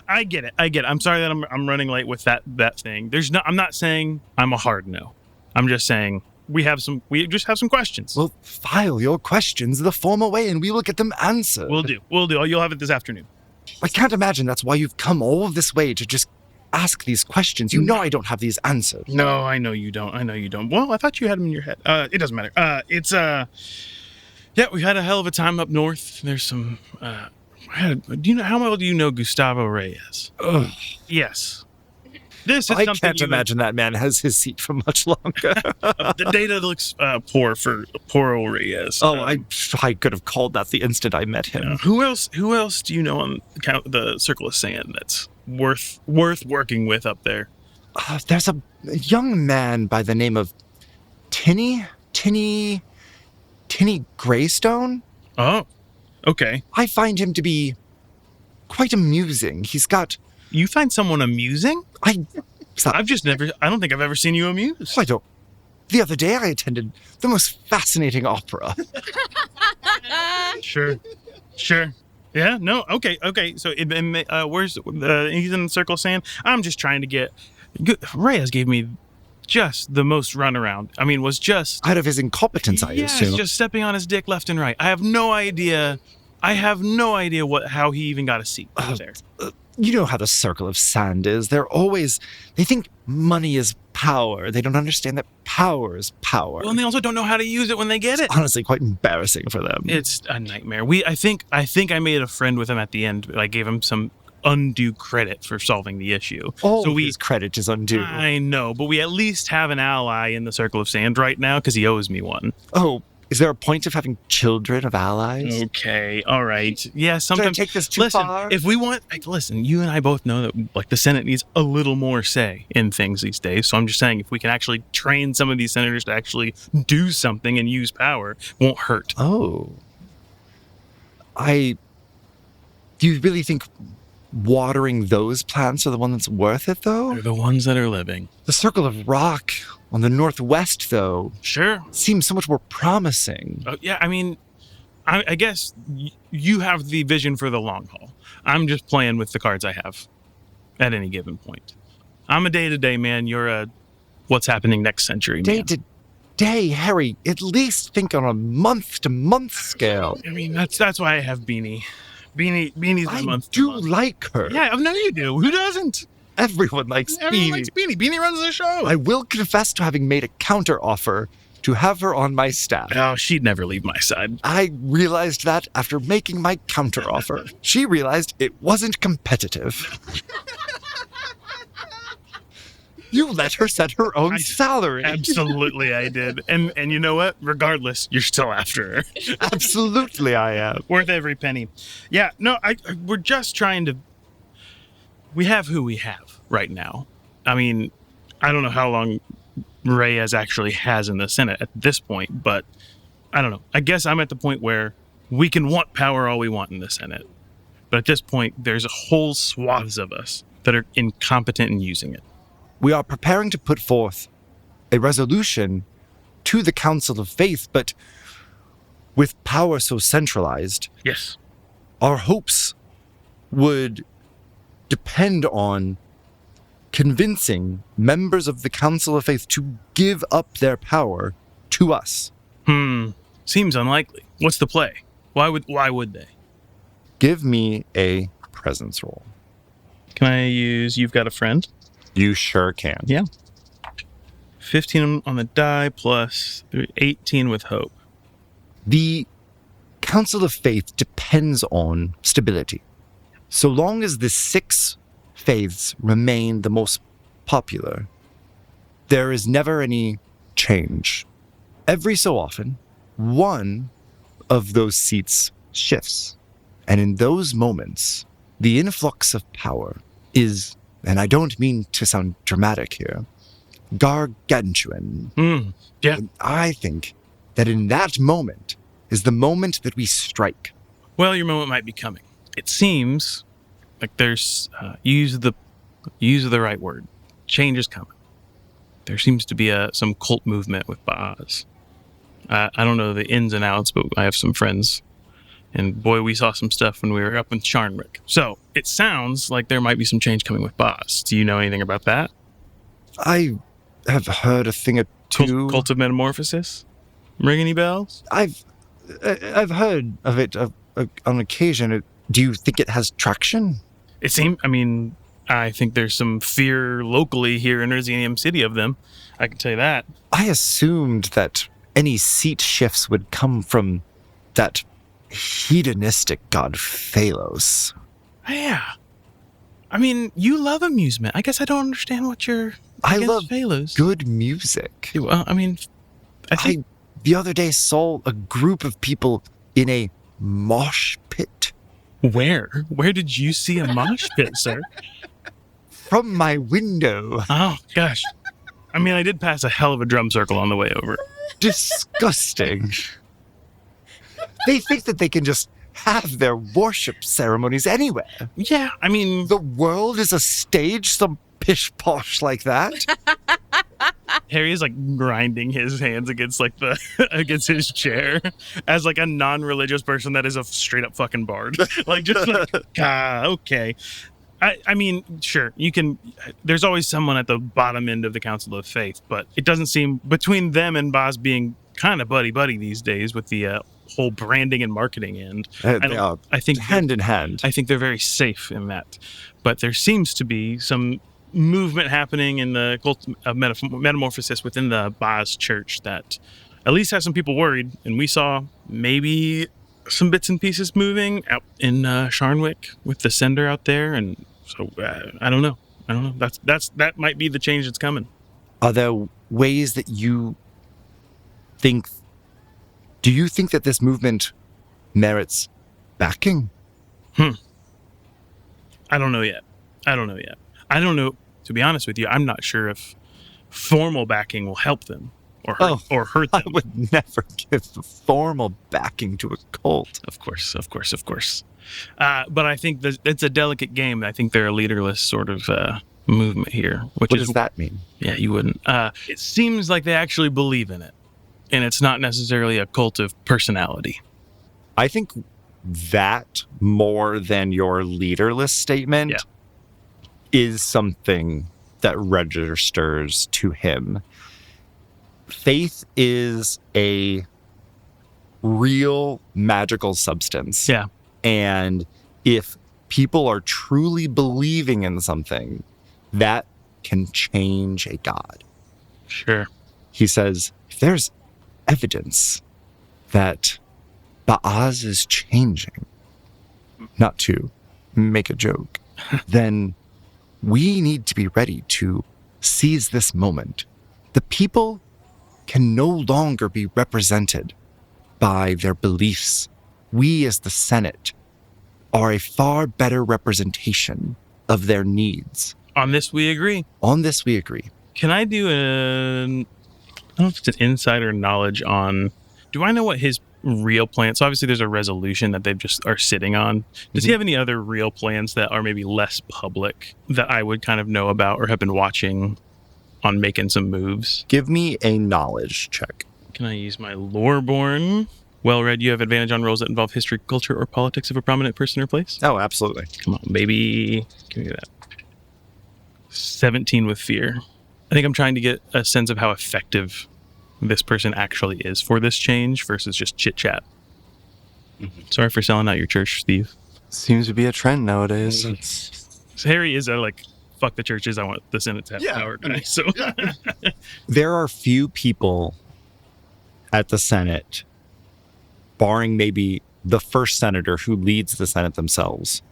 I get it. I'm sorry that I'm running late with that thing. I'm not saying I'm a hard no. I'm just saying we just have some questions. Well, file your questions the formal way and we will get them answered. We'll do. You'll have it this afternoon. I can't imagine that's why you've come all this way to just ask these questions. You know I don't have these answered. No, I know you don't. Well, I thought you had them in your head. It doesn't matter. We had a hell of a time up north. There's some, how well do you know Gustavo Reyes? Ugh. Yes. This is I something can't imagine that man has his seat for much longer. The data looks poor for poor old Reyes. I could have called that the instant I met him. Who else do you know on the Circle of Sand that's worth working with up there? There's a young man by the name of Tinny Greystone. Oh, okay. I find him to be quite amusing. You find someone amusing? I don't think I've ever seen you amused. The other day I attended the most fascinating opera. Sure. Yeah, no, okay. So, where's he's in the Circle of Sand? I'm just trying to get... Reyes gave me just the most runaround. I mean, was just... Out of his incompetence, I assume. Just stepping on his dick left and right. I have no idea I have no idea how he even got a seat there. You know how the circle of sand is. They think money is power. They don't understand that power is power. Well, and they also don't know how to use it when they get it. Honestly, quite embarrassing for them. It's a nightmare. I think I made a friend with him at the end. I gave him some undue credit for solving the issue. His credit is undue. I know, but we at least have an ally in the Circle of Sand right now because he owes me one. Oh, is there a point of having children of allies? Okay, all right. Yeah, sometimes. Did I take this too far? If we want, you and I both know that the Senate needs a little more say in things these days. So I'm just saying, if we can actually train some of these senators to actually do something and use power, it won't hurt. Oh. Do you really think watering those plants are the one that's worth it, though? They're the ones that are living. The circle of rock on the northwest, though, Sure. seems so much more promising. Yeah, I mean, I guess you have the vision for the long haul. I'm just playing with the cards I have at any given point. I'm a day-to-day man. You're a what's happening next century man. Day-to-day, Herry. At least think on a month-to-month scale. I mean, that's why I have Beanie. Beanie's a month. I do like her. Yeah, I know you do. Who doesn't? Everyone likes Beanie. Everyone likes Beanie. Beanie runs the show. I will confess to having made a counter-offer to have her on my staff. Oh, she'd never leave my side. I realized that after making my counter-offer. She realized it wasn't competitive. You let her set her own salary. Absolutely, I did. And you know what? Regardless, you're still after her. Absolutely, I am. Worth every penny. Yeah, no, we're just trying to... We have who we have right now. I mean, I don't know how long Reyes actually has in the Senate at this point, but I don't know. I guess I'm at the point where we can want power all we want in the Senate. But at this point, there's whole swaths of us that are incompetent in using it. We are preparing to put forth a resolution to the Council of Faith, but with power so centralized, Yes. our hopes would depend on convincing members of the Council of Faith to give up their power to us. Seems unlikely. What's the play? Why would they? Give me a presence roll. Can I use You've Got a Friend? You sure can. Yeah. 15 on the die plus 18 with hope. The Council of Faith depends on stability. So long as the 6 faiths remain the most popular, there is never any change. Every so often, one of those seats shifts. And in those moments, the influx of power is, and I don't mean to sound dramatic here, gargantuan. Yeah. And I think that in that moment is the moment that we strike. Well, your moment might be coming. It seems like there's use the right word. Change is coming. There seems to be some cult movement with Baaz. I don't know the ins and outs, but I have some friends. And boy, we saw some stuff when we were up in Sharnwick. So it sounds like there might be some change coming with Baaz. Do you know anything about that? I have heard a thing or two. Cult of Metamorphosis? Ring any bells? I've heard of it on occasion. Do you think it has traction? It seems, I think there's some fear locally here in Risinium City of them. I can tell you that. I assumed that any seat shifts would come from that hedonistic god Phalos. Yeah. You love amusement. I guess I don't understand what you're I against love Phalos. good music. Well, I think... The other day saw a group of people in a mosh pit. Where? Where did you see a mosh pit, sir? From my window. Oh, gosh. I did pass a hell of a drum circle on the way over. Disgusting. They think that they can just have their worship ceremonies anywhere. Yeah, The world is a stage, some pish-posh like that. Harry is grinding his hands against against his chair as a non-religious person that is a straight up fucking bard. Okay. Sure, you can. There's always someone at the bottom end of the Council of Faith, but it doesn't seem between them and Boz being kind of buddy-buddy these days with the whole branding and marketing end. They are I think hand in hand. I think they're very safe in that. But there seems to be some movement happening in the cult of metamorphosis within the Baz church that at least has some people worried. And we saw maybe some bits and pieces moving out in Sharnwick with the sender out there. And so I don't know. That might be the change that's coming. Are there ways that you think... Do you think that this movement merits backing? I don't know yet. I don't know. To be honest with you, I'm not sure if formal backing will help them or hurt them. I would never give formal backing to a cult. Of course. But I think it's a delicate game. I think they're a leaderless sort of movement here. What does that mean? Yeah, you wouldn't. It seems like they actually believe in it, and it's not necessarily a cult of personality. I think that more than your leaderless statement is something that registers to him. Faith is a real magical substance. Yeah. And if people are truly believing in something, that can change a god. Sure. He says, if there's evidence that Baaz is changing, not to make a joke, then we need to be ready to seize this moment. The people can no longer be represented by their beliefs. We as the Senate are a far better representation of their needs. On this, we agree. Can I do I don't know if it's an insider knowledge on, do I know what his real plan? So obviously there's a resolution that they've just are sitting on. Does he have any other real plans that are maybe less public that I would kind of know about or have been watching on making some moves? Give me a knowledge check. Can I use my Loreborn? Well-read, you have advantage on rolls that involve history, culture, or politics of a prominent person or place? Oh, absolutely. Come on, baby. Give me that. 17 with fear. I think I'm trying to get a sense of how effective this person actually is for this change versus just chit-chat. Sorry for selling out your church, Steve. Seems to be a trend nowadays. So Herry is a, fuck the churches, I want the Senate to have power guy. So There are few people at the Senate, barring maybe the first senator who leads the Senate themselves,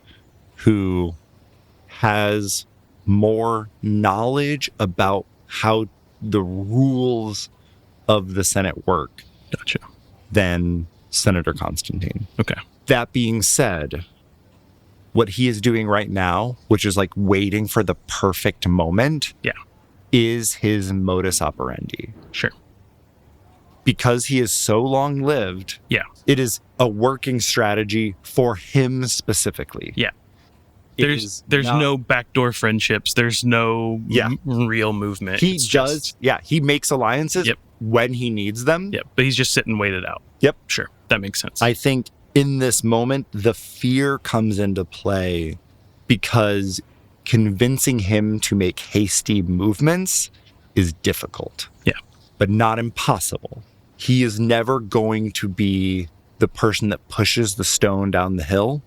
who has more knowledge about how the rules of the Senate work Gotcha. than Senator Constantine. Okay. That being said, what he is doing right now, which is waiting for the perfect moment, is his modus operandi. Sure. Because he is so long-lived, it is a working strategy for him specifically. Yeah. There's no backdoor friendships. There's no real movement. He makes alliances when he needs them. Yep, but he's just sitting waited out. Yep. Sure, that makes sense. I think in this moment, the fear comes into play because convincing him to make hasty movements is difficult. Yeah. But not impossible. He is never going to be the person that pushes the stone down the hill.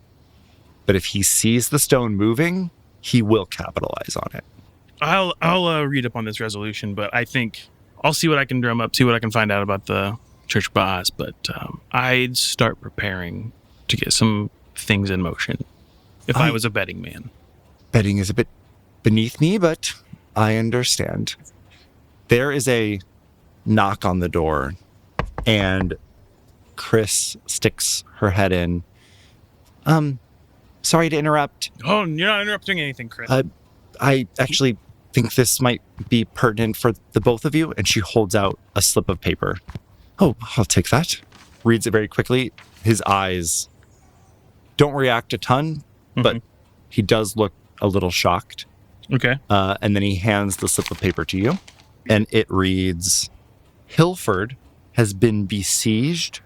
But if he sees the stone moving, he will capitalize on it. I'll read up on this resolution, but I think I'll see what I can drum up, see what I can find out about the Church Baaz. But I'd start preparing to get some things in motion if I was a betting man. Betting is a bit beneath me, but I understand. There is a knock on the door, and Chris sticks her head in. Sorry to interrupt. Oh, you're not interrupting anything, Chris. I actually think this might be pertinent for the both of you. And she holds out a slip of paper. Oh, I'll take that. Reads it very quickly. His eyes don't react a ton, but he does look a little shocked. Okay. And then he hands the slip of paper to you. And it reads, Hilford has been besieged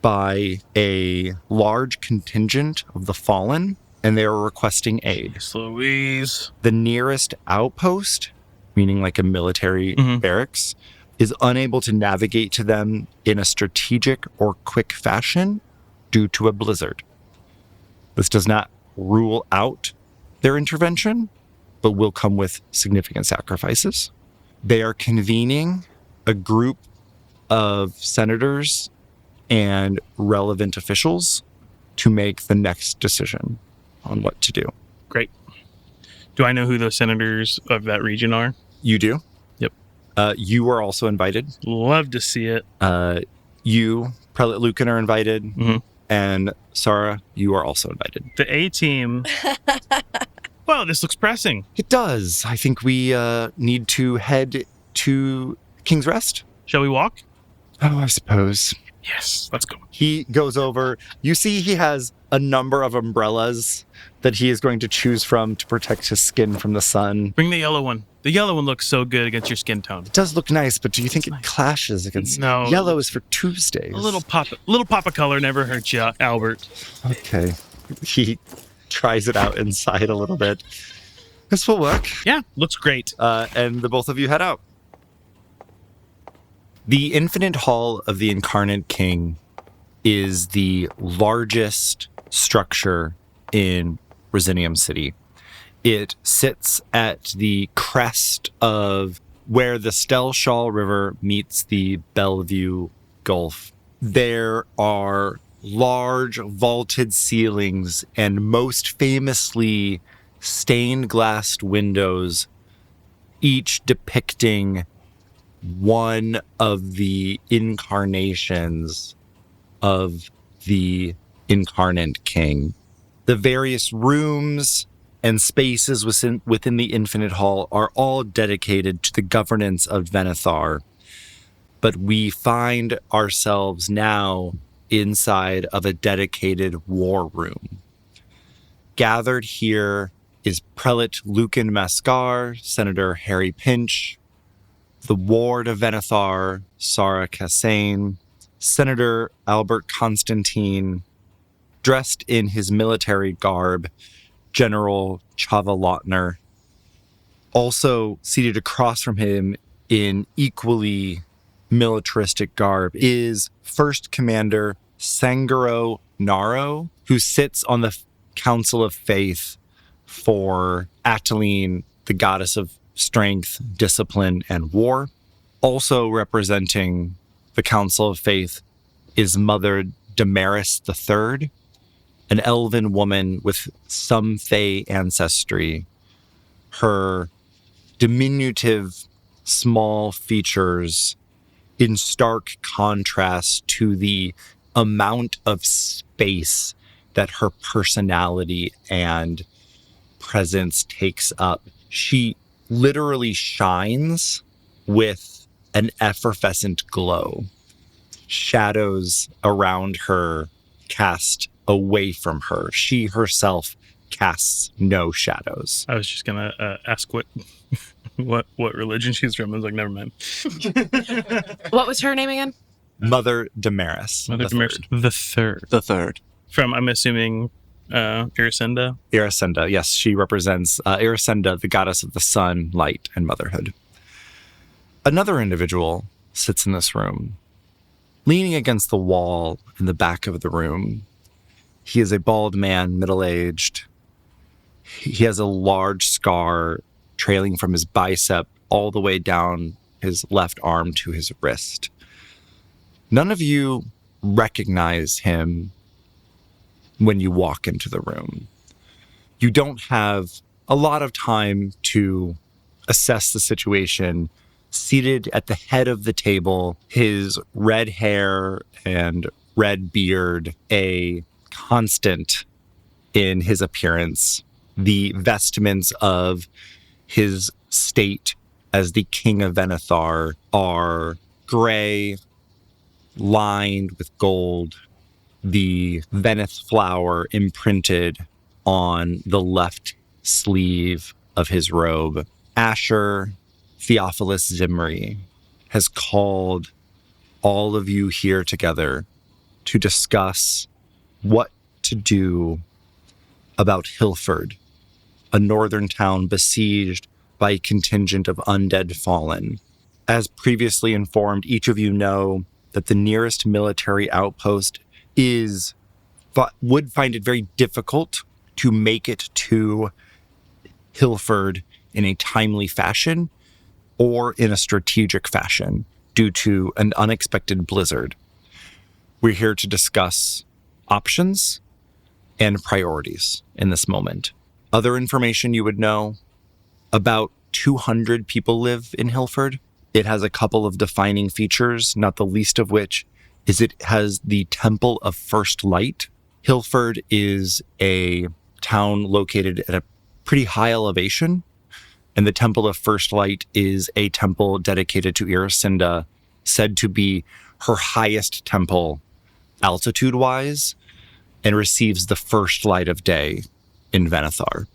by a large contingent of the fallen, and they are requesting aid. Louise. The nearest outpost, meaning a military barracks, is unable to navigate to them in a strategic or quick fashion due to a blizzard. This does not rule out their intervention, but will come with significant sacrifices. They are convening a group of senators and relevant officials to make the next decision on what to do. Great. Do I know who those senators of that region are? You do? Yep. You are also invited. Love to see it. You, Prelate Luken, are invited. Mm-hmm. And Sahra, you are also invited. The A-team. Well, this looks pressing. It does. I think we need to head to King's Rest. Shall we walk? Oh, I suppose. Yes, let's go. He goes over. You see he has a number of umbrellas that he is going to choose from to protect his skin from the sun. Bring the yellow one. The yellow one looks so good against your skin tone. It does look nice, but do you think it clashes against... No. Yellow is for Tuesdays. A little pop of color never hurts you, Albert. Okay. He tries it out inside a little bit. This will work. Yeah, looks great. And the both of you head out. The Infinite Hall of the Incarnate King is the largest structure in Risinium City. It sits at the crest of where the Stelshall River meets the Bellevue Gulf. There are large vaulted ceilings and most famously stained glass windows, each depicting one of the incarnations of the Incarnate King. The various rooms and spaces within the Infinite Hall are all dedicated to the governance of Venethar, but we find ourselves now inside of a dedicated war room. Gathered here is Prelate Luken Mascar, Senator Herry Pinch, the Ward of Venethar, Sahra Kassane, Senator Albert Constantine, dressed in his military garb, General Chavalotner. Also seated across from him in equally militaristic garb is First Commander Sangaro Naro, who sits on the Council of Faith for Ataline, the goddess of strength, discipline, and war. Also representing the Council of Faith is Mother Damaris III, an elven woman with some Fae ancestry. Her diminutive, small features in stark contrast to the amount of space that her personality and presence takes up. She literally shines with an effervescent glow. Shadows around her cast away from her. She herself casts no shadows. I was just gonna ask what religion she's from. I was like, never mind. What was her name again? Mother Damaris. Mother Damaris the third. From, I'm assuming, Iracenda? Iracenda, yes. She represents Iracenda, the goddess of the sun, light, and motherhood. Another individual sits in this room, leaning against the wall in the back of the room. He is a bald man, middle-aged. He has a large scar trailing from his bicep all the way down his left arm to his wrist. None of you recognize him when you walk into the room. You don't have a lot of time to assess the situation. Seated at the head of the table, his red hair and red beard, a constant in his appearance. The vestments of his state as the King of Venethar are gray, lined with gold, the Veneth flower imprinted on the left sleeve of his robe. Asher Theophilus Zimri has called all of you here together to discuss what to do about Hilford, a northern town besieged by a contingent of undead fallen. As previously informed, each of you know that the nearest military outpost would find it very difficult to make it to Hilford in a timely fashion or in a strategic fashion due to an unexpected blizzard. We're here to discuss options and priorities in this moment. Other information you would know, about 200 people live in Hilford. It has a couple of defining features, not the least of which is it has the Temple of First Light. Hilford is a town located at a pretty high elevation, and the Temple of First Light is a temple dedicated to Iracinda, said to be her highest temple altitude-wise, and receives the first light of day in Venethar,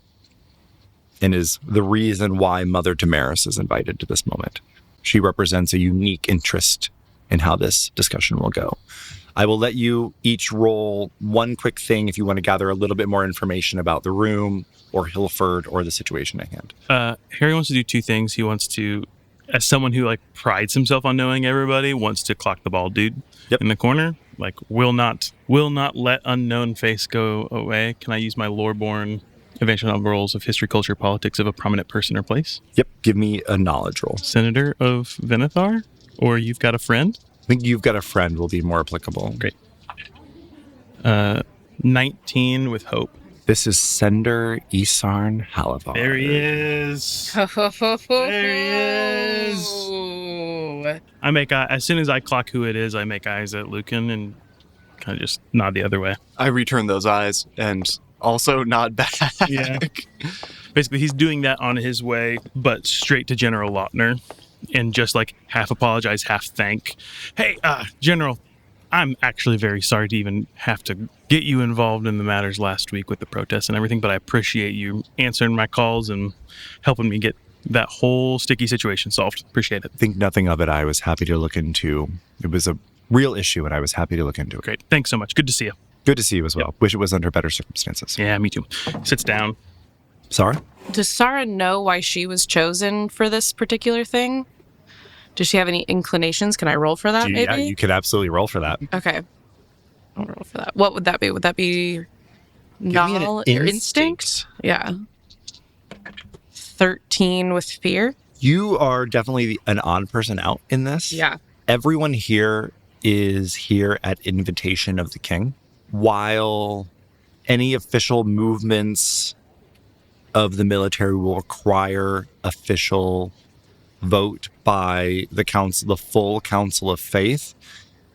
and is the reason why Mother Damaris is invited to this moment. She represents a unique interest in how this discussion will go. I will let you each roll one quick thing if you want to gather a little bit more information about the room or Hilford or the situation at hand. Harry wants to do two things. He wants to, as someone who prides himself on knowing everybody, wants to clock the bald dude in the corner. Will not let unknown face go away. Can I use my lore-born adventure novel roles of history, culture, politics of a prominent person or place? Yep, give me a knowledge roll. Senator of Venethar? Or you've got a friend? I think you've got a friend will be more applicable. Great. 19 with hope. This is Sender Isarn Halavar. There he is. There he is. I make as soon as I clock who it is, I make eyes at Luken and kind of just nod the other way. I return those eyes and also nod back. Yeah. Basically, he's doing that on his way, but straight to General Lautner, and just half apologize, half thank. Hey, General, I'm actually very sorry to even have to get you involved in the matters last week with the protests and everything, but I appreciate you answering my calls and helping me get that whole sticky situation solved. Appreciate it. Think nothing of it. I was happy to look into. It was a real issue, and I was happy to look into it. Great. Thanks so much. Good to see you. Good to see you as well. Yep. Wish it was under better circumstances. Yeah, me too. Sits down. Sahra? Does Sahra know why she was chosen for this particular thing? Does she have any inclinations? Can I roll for that, maybe? Yeah, you could absolutely roll for that. Okay. I'll roll for that. What would that be? Would that be null or instinct? Yeah. 13 with fear. You are definitely an odd person out in this. Yeah. Everyone here is here at invitation of the king. While any official movements of the military will require official vote by the council, the full Council of Faith,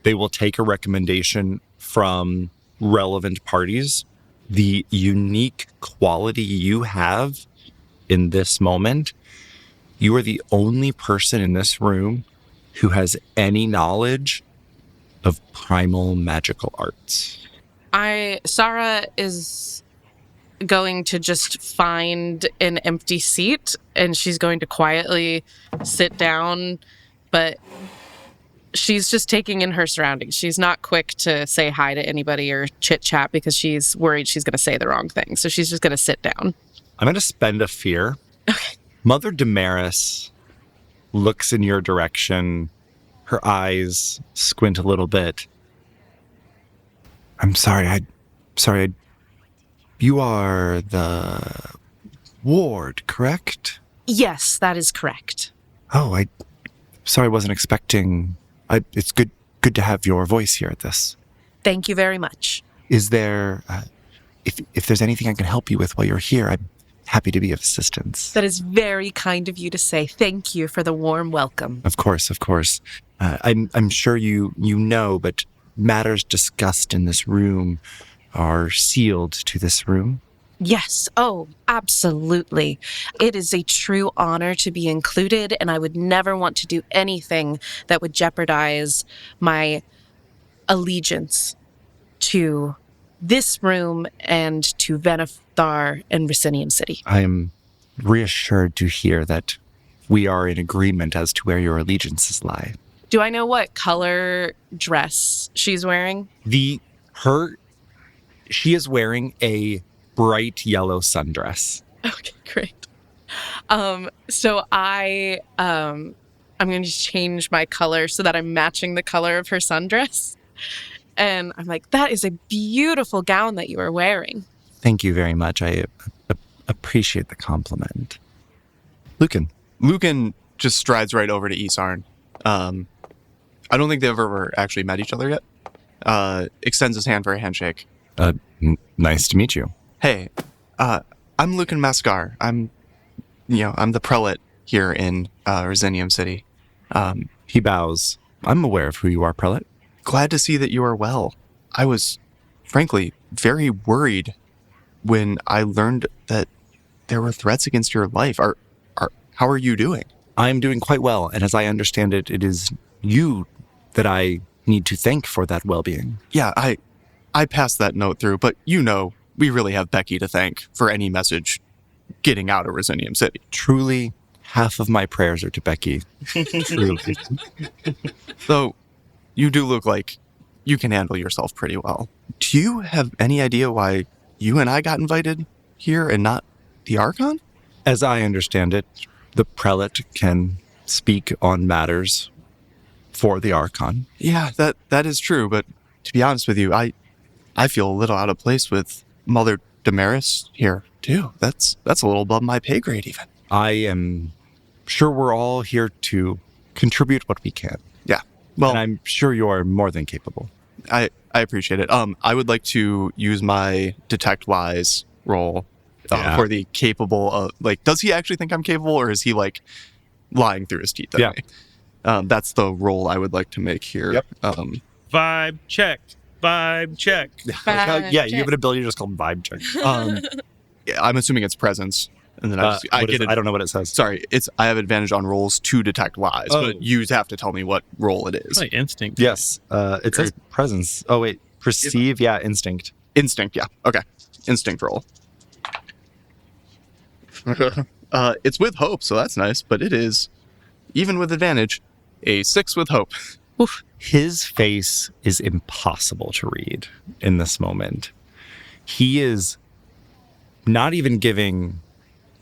they will take a recommendation from relevant parties. The unique quality you have in this moment, you are the only person in this room who has any knowledge of primal magical arts. Sahra is going to just find an empty seat and she's going to quietly sit down, but she's just taking in her surroundings. She's not quick to say hi to anybody or chit chat because she's worried she's going to say the wrong thing. So she's just going to sit down. I'm going to spend a fear. Okay. Mother Damaris looks in your direction. Her eyes squint a little bit. I'm sorry. You are the ward, correct? Yes, that is correct. Oh, I wasn't expecting. It's good to have your voice here at this. Thank you very much. Is there, if there's anything I can help you with while you're here, I'm happy to be of assistance. That is very kind of you to say. Thank you for the warm welcome. Of course. I'm sure you know, but matters discussed in this room are sealed to this room. Yes. Oh, absolutely. It is a true honor to be included, and I would never want to do anything that would jeopardize my allegiance to this room and to Venethar and Risinium City. I am reassured to hear that we are in agreement as to where your allegiances lie. Do I know what color dress she's wearing? She is wearing a bright yellow sundress. Okay, great. So I I'm going to change my color so that I'm matching the color of her sundress. And I'm like, that is a beautiful gown that you are wearing. Thank you very much. I appreciate the compliment. Luken. Luken just strides right over to Isarn. I don't think they've ever actually met each other yet. Extends his hand for a handshake. Nice to meet you. Hey, I'm Luken Mascar. I'm the prelate here in Risinium City. He bows. I'm aware of who you are, prelate. Glad to see that you are well. I was, frankly, very worried when I learned that there were threats against your life. How are you doing? I'm doing quite well, and as I understand it, it is you that I need to thank for that well-being. Yeah, I passed that note through, but we really have Becky to thank for any message getting out of Risinium City. Truly, half of my prayers are to Becky. Truly. Though, you do look like you can handle yourself pretty well. Do you have any idea why you and I got invited here and not the Archon? As I understand it, the prelate can speak on matters for the Archon. Yeah, that is true, but to be honest with you, I feel a little out of place with Mother Damaris here, too. That's a little above my pay grade, even. I am sure we're all here to contribute what we can. Yeah, well... And I'm sure you are more than capable. I appreciate it. I would like to use my Detect Wise roll for the capable of... does he actually think I'm capable, or is he, lying through his teeth at me? That's the roll I would like to make here. Yep. Vibe check. Vibe you have an ability just called vibe check. I'm assuming it's presence. And then I don't know what it says. Sorry, I have advantage on rolls to detect lies, but you have to tell me what roll it is. Like instinct. Yes, it says presence. Oh wait, perceive. Yeah, instinct. Instinct. Yeah. Okay. Instinct roll. It's with hope, so that's nice. But it is, even with advantage, a 6 with hope. Oof. His face is impossible to read in this moment. He is not even giving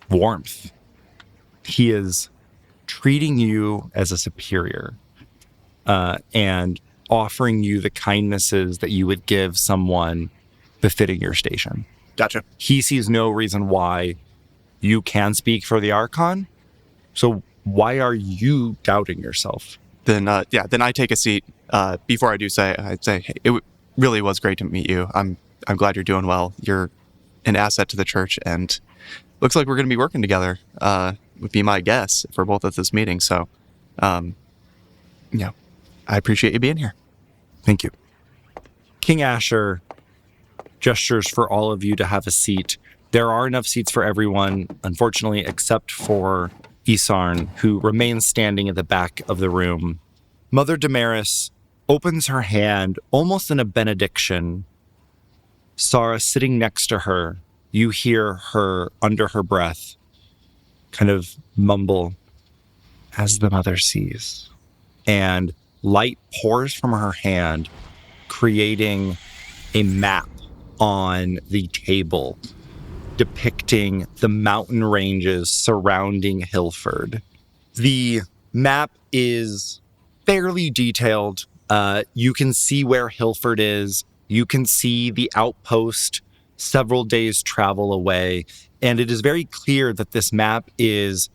warmth. He is treating you as a superior and offering you the kindnesses that you would give someone befitting your station. Gotcha. He sees no reason why you can speak for the Archon. So why are you doubting yourself? Then I take a seat. Before I do I'd say, hey, it really was great to meet you. I'm glad you're doing well. You're an asset to the church, and looks like we're going to be working together, would be my guess, if we're both at this meeting. So, I appreciate you being here. Thank you. King Asher gestures for all of you to have a seat. There are enough seats for everyone, unfortunately, except for Isarn, who remains standing at the back of the room. Mother Damaris opens her hand, almost in a benediction. Sahra sitting next to her, you hear her, under her breath, kind of mumble, "As the mother sees." And light pours from her hand, creating a map on the table, depicting the mountain ranges surrounding Hillford. The map is fairly detailed. You can see where Hillford is. You can see the outpost several days' travel away. And it is very clear that this map is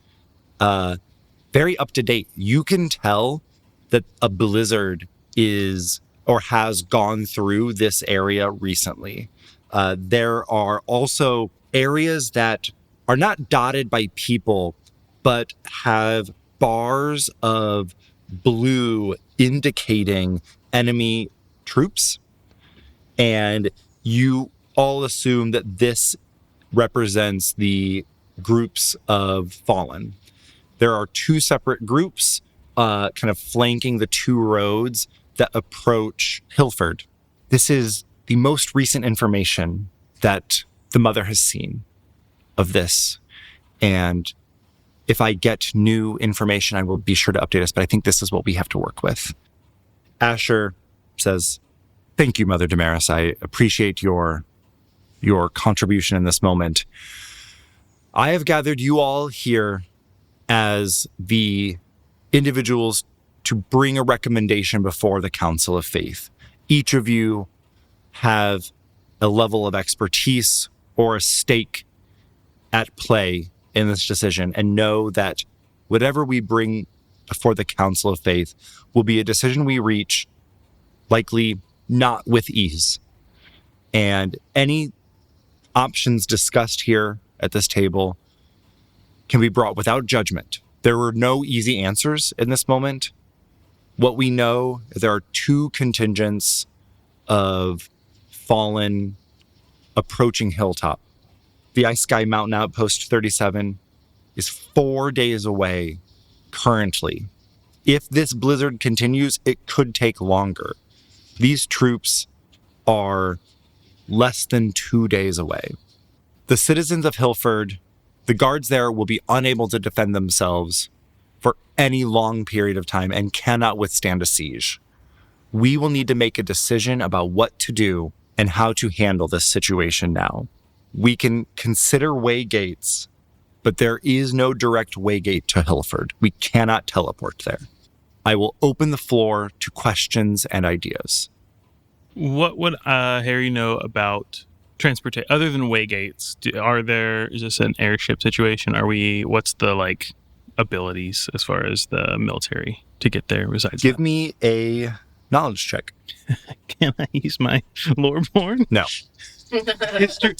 very up to date. You can tell that a blizzard is or has gone through this area recently. There are also areas that are not dotted by people, but have bars of blue indicating enemy troops. And you all assume that this represents the groups of fallen. There are 2 separate groups kind of flanking the 2 roads that approach Hillford. This is the most recent information that the mother has seen of this. And if I get new information, I will be sure to update us, but I think this is what we have to work with. Asher says, "Thank you, Mother Damaris. I appreciate your contribution in this moment. I have gathered you all here as the individuals to bring a recommendation before the Council of Faith. Each of you have a level of expertise or a stake at play in this decision, and know that whatever we bring before the Council of Faith will be a decision we reach likely not with ease. And any options discussed here at this table can be brought without judgment. There were no easy answers in this moment. What we know is there are two contingents of fallen approaching Hilltop. The Ice Sky Mountain Outpost 37 is 4 days away currently. If this blizzard continues, it could take longer. These troops are less than 2 days away. The citizens of Hillford, the guards there will be unable to defend themselves for any long period of time and cannot withstand a siege. We will need to make a decision about what to do and how to handle this situation now. We can consider way gates, but there is no direct way gate to Hillford. We cannot teleport there. I will open the floor to questions and ideas. What would Herry know about transportation other than waygates? Is this an airship situation? What's the abilities as far as the military to get there besides Give that? me a knowledge check. Can I use my loreborn? No.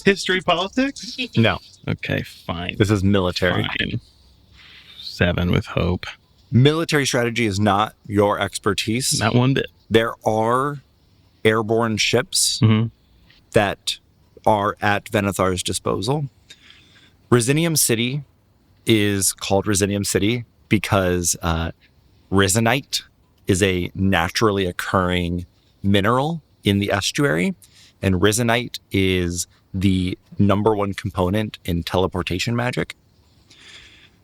History politics? No. Okay, fine. This is military. Fine. 7 with hope. Military strategy is not your expertise. Not one bit. There are airborne ships that are at Venathar's disposal. Risinium City is called Risinium City because Risinite is a naturally occurring mineral in the estuary, and Risinite is the #1 component in teleportation magic.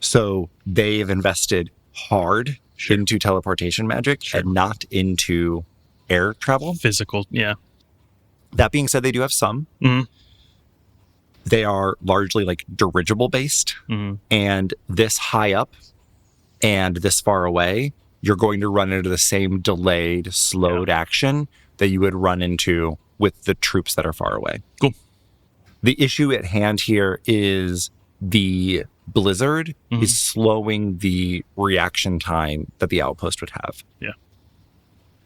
So they've invested hard into teleportation magic and not into air travel. Physical, yeah. That being said, they do have some. They are largely dirigible based, and this high up and this far away, you're going to run into the same delayed, slowed action that you would run into with the troops that are far away. Cool. The issue at hand here is the blizzard is slowing the reaction time that the outpost would have. Yeah.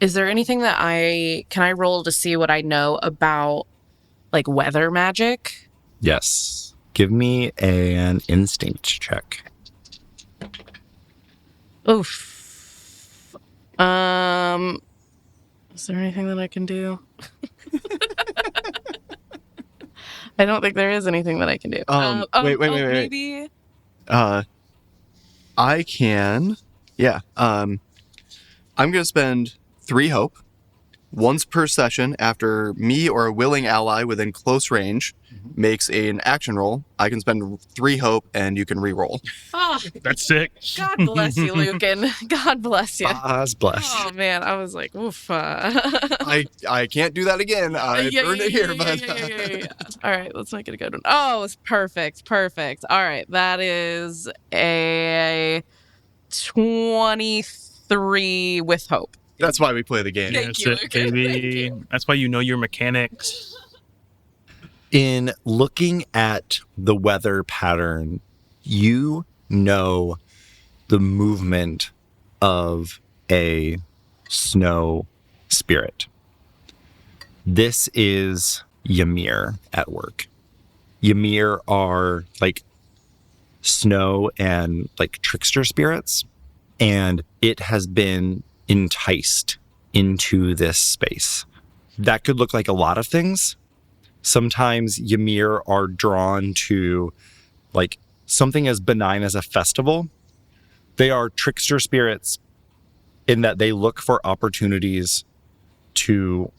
Is there anything that can I roll to see what I know about weather magic? Yes. Give me an instinct check. Oof. Is there anything that I can do? I don't think there is anything that I can do. Wait. Maybe. I can. Yeah. I'm gonna spend 3 hope, once per session. After me or a willing ally within close range makes an action roll, I can spend 3 hope, and you can re-roll. Oh, That's sick. God bless you, Luken. God bless you. Oz blessed. Oh man, I was like, oof. I can't do that again. I burned it here, but Yeah. All right, let's make it a good one. Oh, it's perfect. All right, that is a 23 with hope. that's why we play the game. Thank That's you, it, Luken. baby. Thank you. That's why you know your mechanics. In looking at the weather pattern, you know the movement of a snow spirit. This is Ymir at work. Ymir are snow and trickster spirits, and it has been enticed into this space. That could look like a lot of things. Sometimes Ymir are drawn to something as benign as a festival. They are trickster spirits in that they look for opportunities to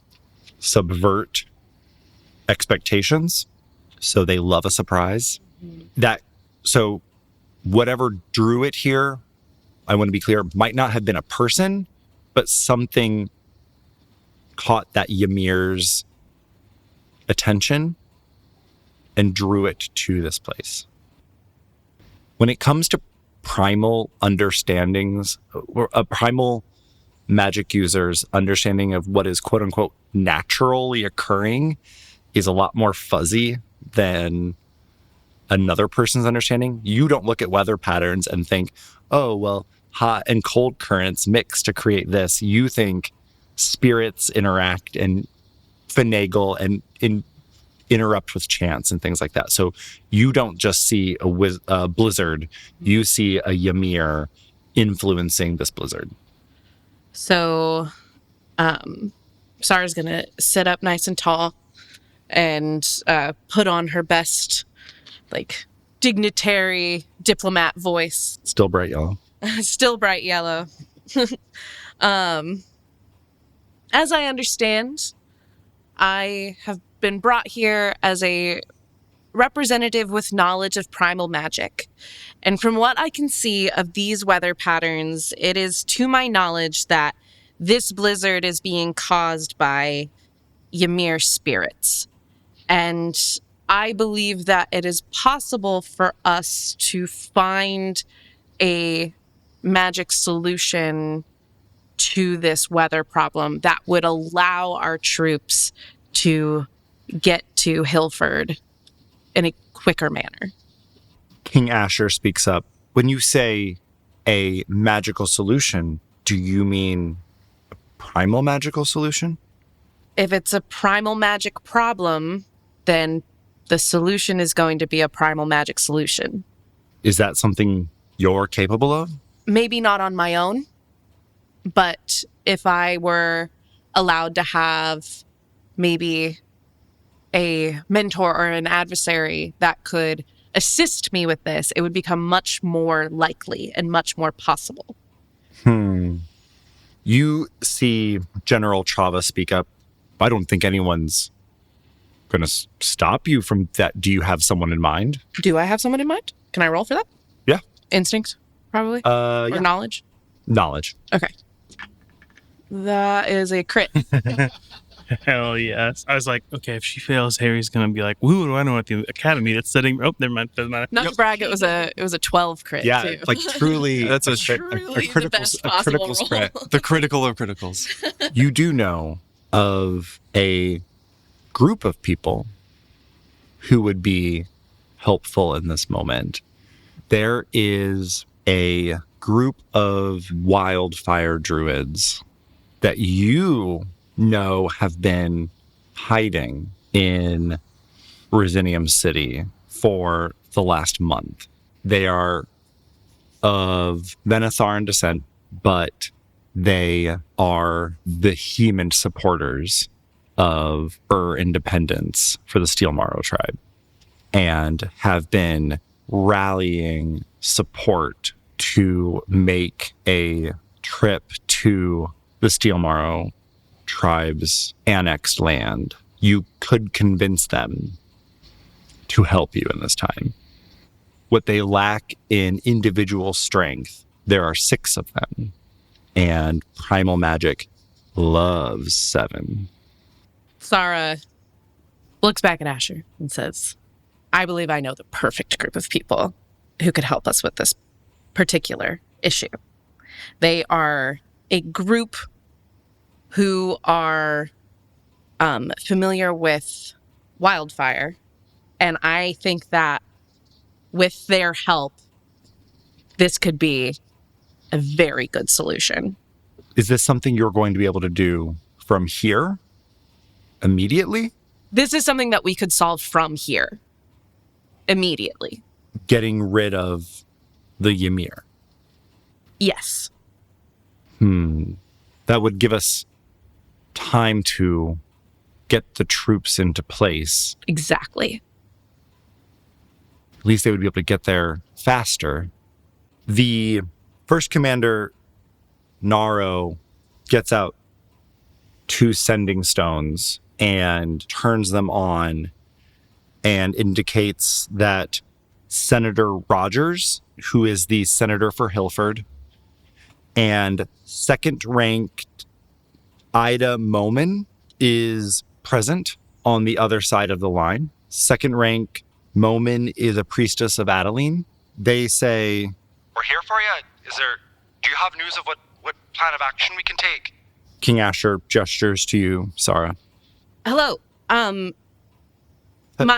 subvert expectations. So they love a surprise. So whatever drew it here, I want to be clear, might not have been a person, but something caught that Ymir's attention and drew it to this place. When it comes to primal understandings, or a primal magic user's understanding of what is quote unquote naturally occurring is a lot more fuzzy than another person's understanding. You don't look at weather patterns and think, oh, well, hot and cold currents mix to create this. You think spirits interact and finagle and interrupt with chance and things like that. So you don't just see a blizzard, you see a Ymir influencing this blizzard. So Sahra's going to sit up nice and tall and put on her best, like, dignitary diplomat voice. Still bright yellow. Still bright yellow. As I understand, I have been brought here as a representative with knowledge of primal magic. And from what I can see of these weather patterns, it is to my knowledge that this blizzard is being caused by Ymir spirits. And I believe that it is possible for us to find a magic solution to this weather problem that would allow our troops to get to Hilford in a quicker manner. King Asher speaks up. When you say a magical solution, do you mean a primal magical solution? If it's a primal magic problem, then the solution is going to be a primal magic solution. Is that something you're capable of? Maybe not on my own, but if I were allowed to have maybe a mentor or an adversary that could assist me with this, it would become much more likely and much more possible. You see General Chava speak up. I don't think anyone's going to stop you from that. Do you have someone in mind? Do I have someone in mind? Can I roll for that? Yeah. Instinct, probably? Or yeah. knowledge? Knowledge. Okay. That is a crit. Hell yes. I was like, okay, if she fails, Harry's gonna be like, woo, I know at the academy that's setting. Oh, never mind. Doesn't matter. Not to brag, it was a 12 crit. Yeah, too. like truly. That's a Truly the critical, best a possible critical roll. spread. the critical of criticals. You do know of a group of people who would be helpful in this moment. There is a group of wildfire druids that you know have been hiding in Risinium City for the last month. They are of Venetharan descent, but they are vehement supporters of independence for the Steelmarrow tribe and have been rallying support to make a trip to the Steelmarrow tribe's annexed land. You could convince them to help you in this time. What they lack in individual strength, there are 6 of them, and primal magic loves 7. Sahra looks back at Asher and says, I believe I know the perfect group of people who could help us with this particular issue. They are a group who are familiar with wildfire, and I think that with their help, this could be a very good solution. Is this something you're going to be able to do from here immediately? This is something that we could solve from here immediately. Getting rid of the Ymir. Yes. That would give us time to get the troops into place. Exactly. At least they would be able to get there faster. The first commander, Naro, gets out 2 sending stones and turns them on and indicates that Senator Rogers, who is the senator for Hilford, and second-ranked Ida Moman is present on the other side of the line. Second rank Moman is a priestess of Adeline. They say, we're here for you. Do you have news of what plan of action we can take? King Asher gestures to you, Sahra. Hello. My Hello,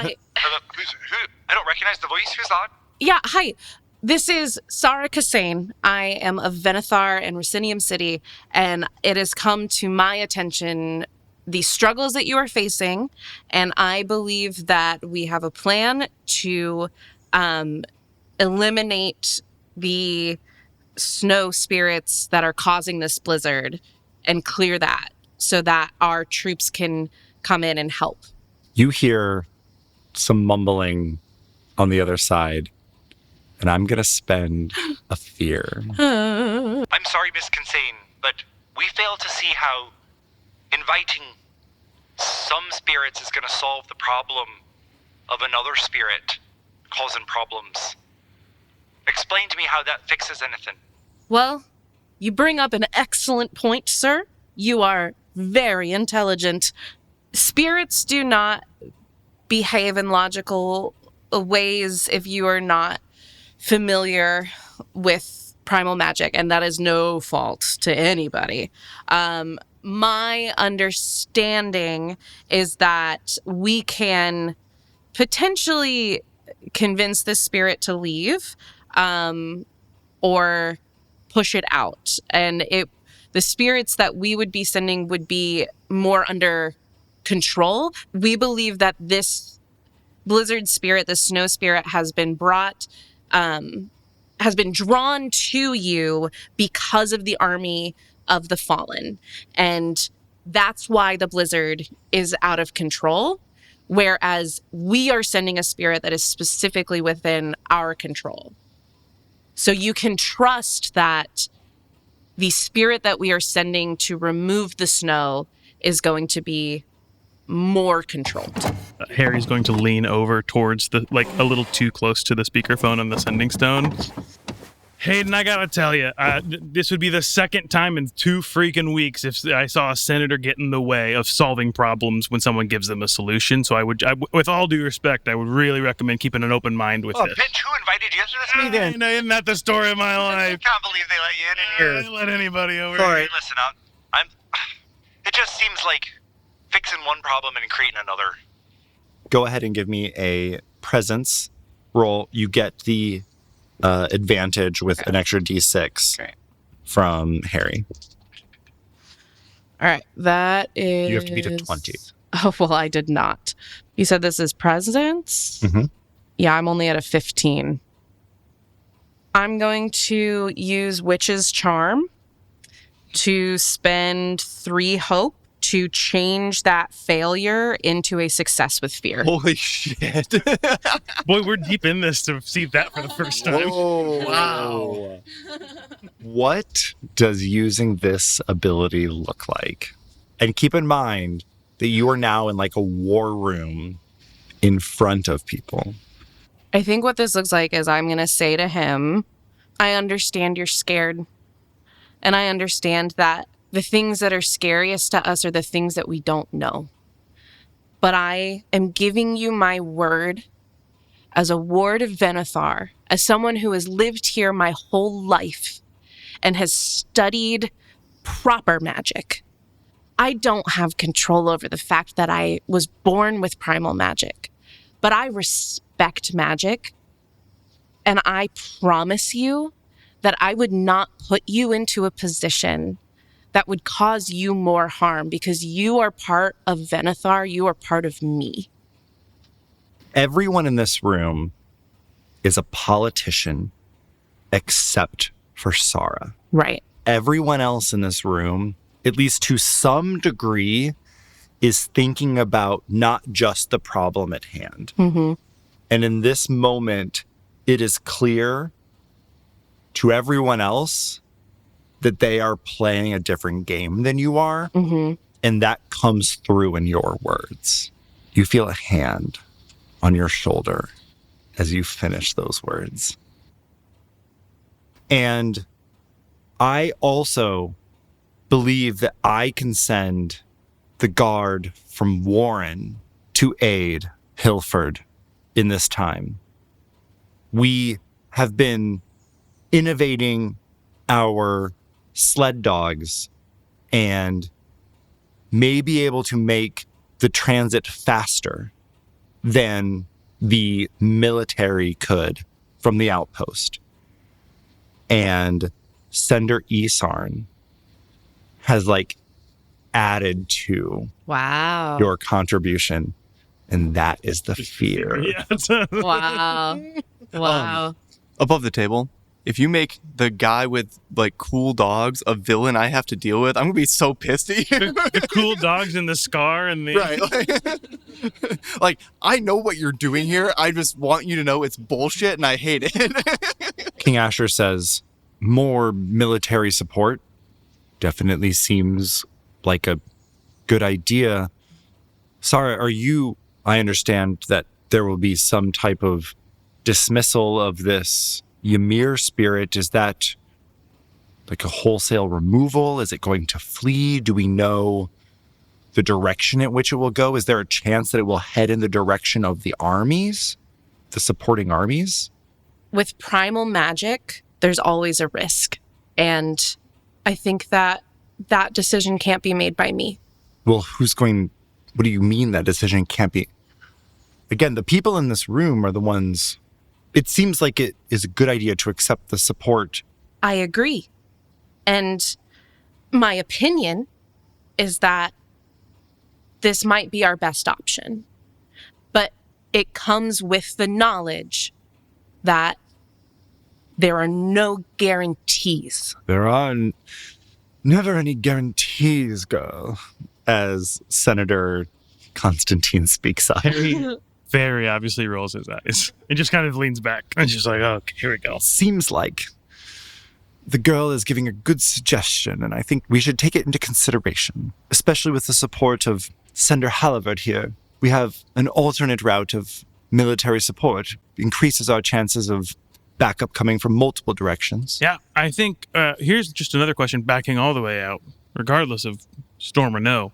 who? I don't recognize the voice. Who's that? Yeah, hi. This is Sahra Kassane. I am of Venethar and Risinium City, and it has come to my attention the struggles that you are facing, and I believe that we have a plan to eliminate the snow spirits that are causing this blizzard and clear that so that our troops can come in and help. You hear some mumbling on the other side, and I'm going to spend a fear. I'm sorry, Miss Consane, but we fail to see how inviting some spirits is going to solve the problem of another spirit causing problems. Explain to me how that fixes anything. Well, you bring up an excellent point, sir. You are very intelligent. Spirits do not behave in logical ways if you are not familiar with primal magic, and that is no fault to anybody. My understanding is that we can potentially convince the spirit to leave, or push it out. And the spirits that we would be sending would be more under control. We believe that this blizzard spirit, the snow spirit, has been drawn to you because of the army of the fallen. And that's why the blizzard is out of control, whereas we are sending a spirit that is specifically within our control. So you can trust that the spirit that we are sending to remove the snow is going to be more controlled. Harry's going to lean over towards a little too close to the speakerphone on the sending stone. Hayden, I gotta tell you, this would be the second time in 2 freaking weeks if I saw a senator get in the way of solving problems when someone gives them a solution. So I would, with all due respect, I would really recommend keeping an open mind with this. Bitch, who invited you to this meeting? Isn't that the story of my I life? can't believe they let you in here. They let anybody over Sorry. here. Listen, it just seems like fixing one problem and creating another. Go ahead and give me a presence roll. You get the advantage with an extra d6 from Herry. All right, that is... You have to beat a 20. Oh, well, I did not. You said this is presence? Mm-hmm. Yeah, I'm only at a 15. I'm going to use Witch's Charm to spend 3 hope to change that failure into a success with fear. Holy shit. Boy, we're deep in this to see that for the first time. Oh, wow. What does using this ability look like? And keep in mind that you are now in like a war room in front of people. I think what this looks like is I'm going to say to him, I understand you're scared. And I understand that the things that are scariest to us are the things that we don't know. But I am giving you my word as a ward of Venethar, as someone who has lived here my whole life and has studied proper magic. I don't have control over the fact that I was born with primal magic, but I respect magic, and I promise you that I would not put you into a position that would cause you more harm, because you are part of Venethar, you are part of me. Everyone in this room is a politician except for Sahra. Right. Everyone else in this room, at least to some degree, is thinking about not just the problem at hand. Mm-hmm. And in this moment, it is clear to everyone else that they are playing a different game than you are. Mm-hmm. And that comes through in your words. You feel a hand on your shoulder as you finish those words. And I also believe that I can send the guard from Warren to aid Hilford in this time. We have been innovating our sled dogs and may be able to make the transit faster than the military could from the outpost. And Senator Isarn has added to Wow. your contribution, and that is the fear. Yes. Wow. Wow. Above the table, if you make the guy with cool dogs a villain I have to deal with, I'm gonna be so pissed at you. The cool dogs and the scar and the Right. I know what you're doing here. I just want you to know it's bullshit and I hate it. King Asher says, more military support definitely seems like a good idea. Sahra, I understand that there will be some type of dismissal of this Ymir spirit. Is that a wholesale removal? Is it going to flee? Do we know the direction at which it will go? Is there a chance that it will head in the direction of the armies, the supporting armies? With primal magic, there's always a risk. And I think that decision can't be made by me. Well, what do you mean that decision can't be? Again, the people in this room are the ones. It seems like it is a good idea to accept the support. I agree. And my opinion is that this might be our best option. But it comes with the knowledge that there are no guarantees. There are never any guarantees, girl, as Senator Constantine speaks up. Herry very obviously rolls his eyes and just kind of leans back and just okay, here we go. Seems like the girl is giving a good suggestion, and I think we should take it into consideration, especially with the support of Senator Halliward here. We have an alternate route of military support, increases our chances of backup coming from multiple directions. Yeah, I think here's just another question backing all the way out, regardless of storm or no.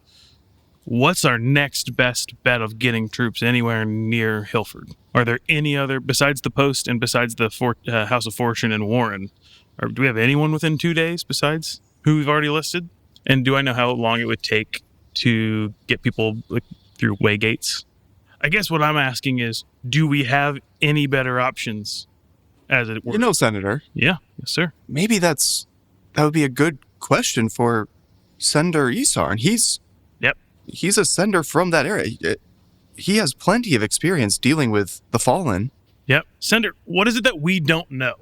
What's our next best bet of getting troops anywhere near Hilford? Are there any other, besides the post and besides the House of Fortune and Warren, do we have anyone within 2 days besides who we've already listed? And do I know how long it would take to get people through way gates? I guess what I'm asking is, do we have any better options as it were? Senator. Yeah, yes, sir. Maybe that would be a good question for Senator Isarn. He's a senator from that area. He has plenty of experience dealing with the Fallen. Yep. Senator, what is it that we don't know?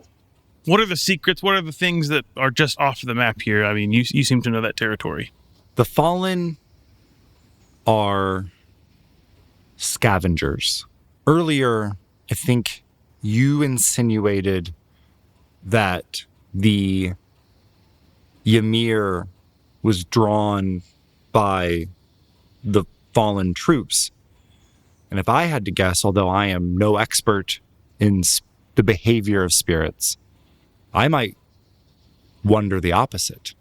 What are the secrets? What are the things that are just off the map here? I mean, you seem to know that territory. The Fallen are scavengers. Earlier, I think you insinuated that the Ymir was drawn by the Fallen troops. And if I had to guess, although I am no expert in the behavior of spirits, I might wonder the opposite.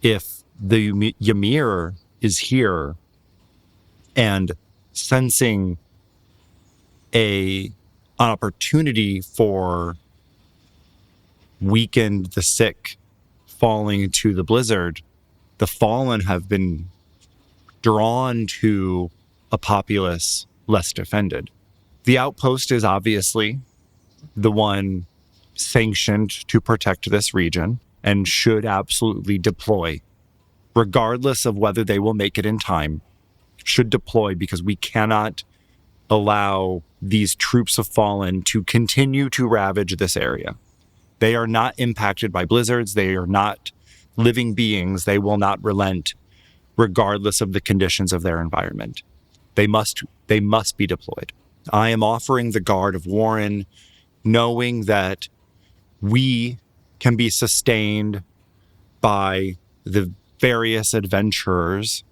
If the Ymir is here and sensing an opportunity for weakened, the sick, falling to the blizzard, the Fallen have been drawn to a populace less defended. The outpost is obviously the one sanctioned to protect this region and should absolutely deploy, regardless of whether they will make it in time, should deploy, because we cannot allow these troops of Fallen to continue to ravage this area. They are not impacted by blizzards. They are not living beings. They will not relent, regardless of the conditions of their environment. They must be deployed. I am offering the Guard of Warren, knowing that we can be sustained by the various adventurers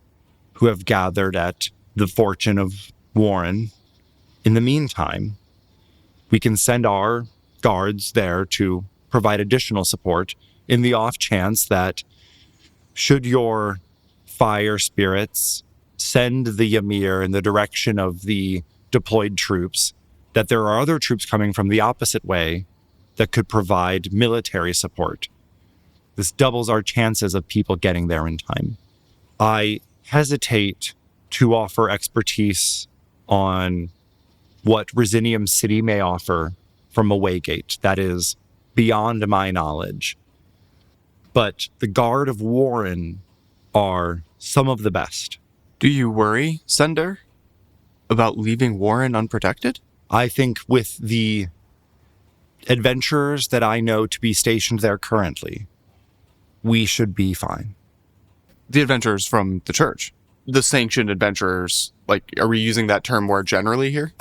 who have gathered at the Fortune of Warren. In the meantime, we can send our guards there to provide additional support in the off chance that, should your fire spirits send the Ymir in the direction of the deployed troops, that there are other troops coming from the opposite way that could provide military support. This doubles our chances of people getting there in time. I hesitate to offer expertise on what Risinium City may offer from a waygate. That is beyond my knowledge. But the Guard of Warren are some of the best. Do you worry, Sender, about leaving Warren unprotected? I think with the adventurers that I know to be stationed there currently, we should be fine. The adventurers from the church. The sanctioned adventurers, like, are we using that term more generally here?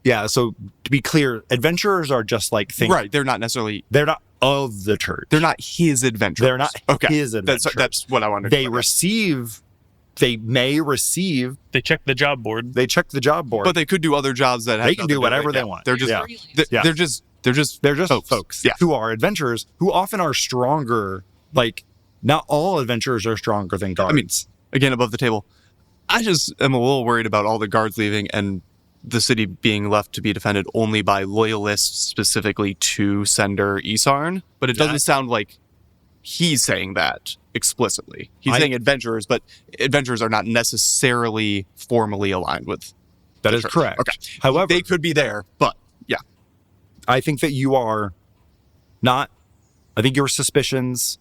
Yeah, so to be clear, adventurers are just like things. Right, they're not necessarily... They're not of the church. They're not his adventurers. They're not his adventurers. That's what I wanted to They may receive... They check the job board. They check the job board. But they could do other jobs that have They can do nothing to whatever with they it. want. They're just... Yeah. They're just folks. Yeah. Who are adventurers, who often are stronger. Like, not all adventurers are stronger than guards. I mean, again, above the table, I just am a little worried about all the guards leaving and the city being left to be defended only by loyalists specifically to Sender Isarn. But it doesn't sound like he's saying that explicitly. He's saying adventurers, but adventurers are not necessarily formally aligned with that the is church. correct. Okay. However, They could be there, but yeah. I think that you are not... I think your suspicions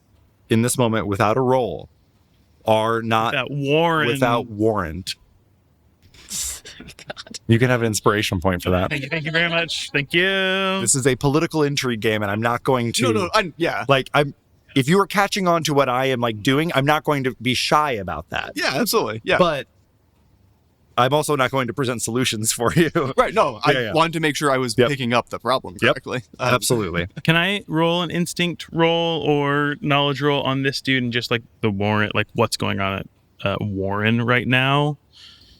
in this moment without a roll are not That Warren. without warrant. God. You can have an inspiration point for that. Thank you very much. Thank you. This is a political intrigue game, and I'm not going to... Yeah. If you are catching on to what I am doing, I'm not going to be shy about that. Yeah, absolutely. Yeah. But I'm also not going to present solutions for you. Right, no, Yeah. I wanted to make sure I was picking up the problem correctly. Absolutely. Can I roll an instinct roll or knowledge roll on this dude and just like the Warren, like what's going on at Warren right now?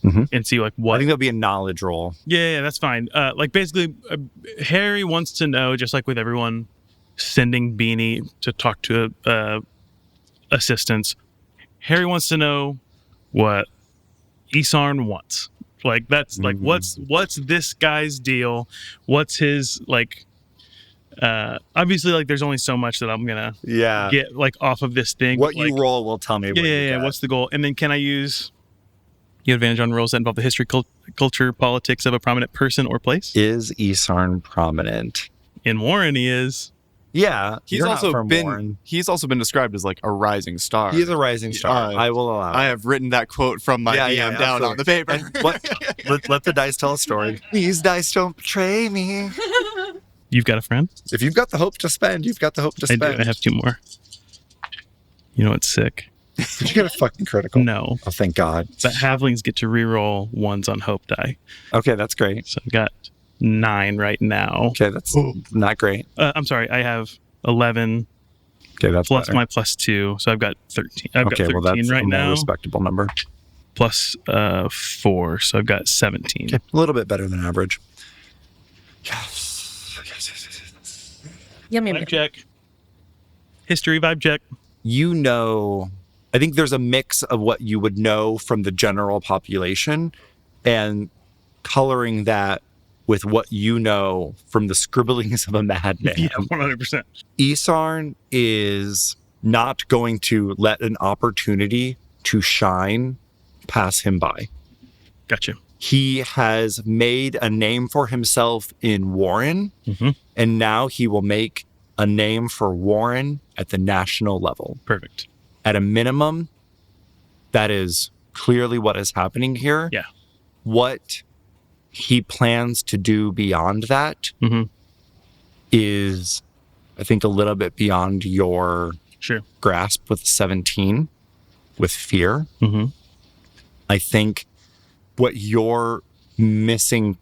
Mhm. And see like I what... think that'll be a knowledge roll. Yeah, that's fine. Basically, Herry wants to know, just like with everyone sending Beanie to talk to assistants, Herry wants to know what Isarn wants. Like, that's like, what's this guy's deal? What's his, like, obviously, like, there's only so much that I'm gonna get, like, off of this thing. What like, you roll will tell me what you get. what's the goal? And then can I use... You advantage on rolls that involve the history, culture, politics of a prominent person or place. Is Isarn prominent? In Warren, he is. Yeah, He's you're also not from been Warren. he's also been described as like a rising star. He is a rising star. I will allow I it. have written that quote from my DM down on the paper. And let the dice tell a story. These dice don't betray me. You've got a friend? If you've got the hope to spend, you've got the hope to I spend. do. I have two more. You know what's sick? Did you get a fucking critical? No. Oh, thank God. That halflings get to reroll ones on hope die. Okay, that's great. So I've got 9 right now. Okay, that's not great. I'm sorry. I have 11 Okay, that's plus better. my plus 2. So I've got 13. I've got 13 well, that's right a more now. respectable number. Plus 4. So I've got 17. Okay, a little bit better than average. Yum, yum, Vibe yum. check. History vibe check. You know, I think there's a mix of what you would know from the general population and coloring that with what you know from the scribblings of a madman. Yeah, 100%. Isarn is not going to let an opportunity to shine pass him by. Gotcha. He has made a name for himself in Warren, and now he will make a name for Warren at the national level. Perfect. At a minimum, that is clearly what is happening here. Yeah. What he plans to do beyond that is, I think, a little bit beyond your grasp with 17, with fear. I think what you're missing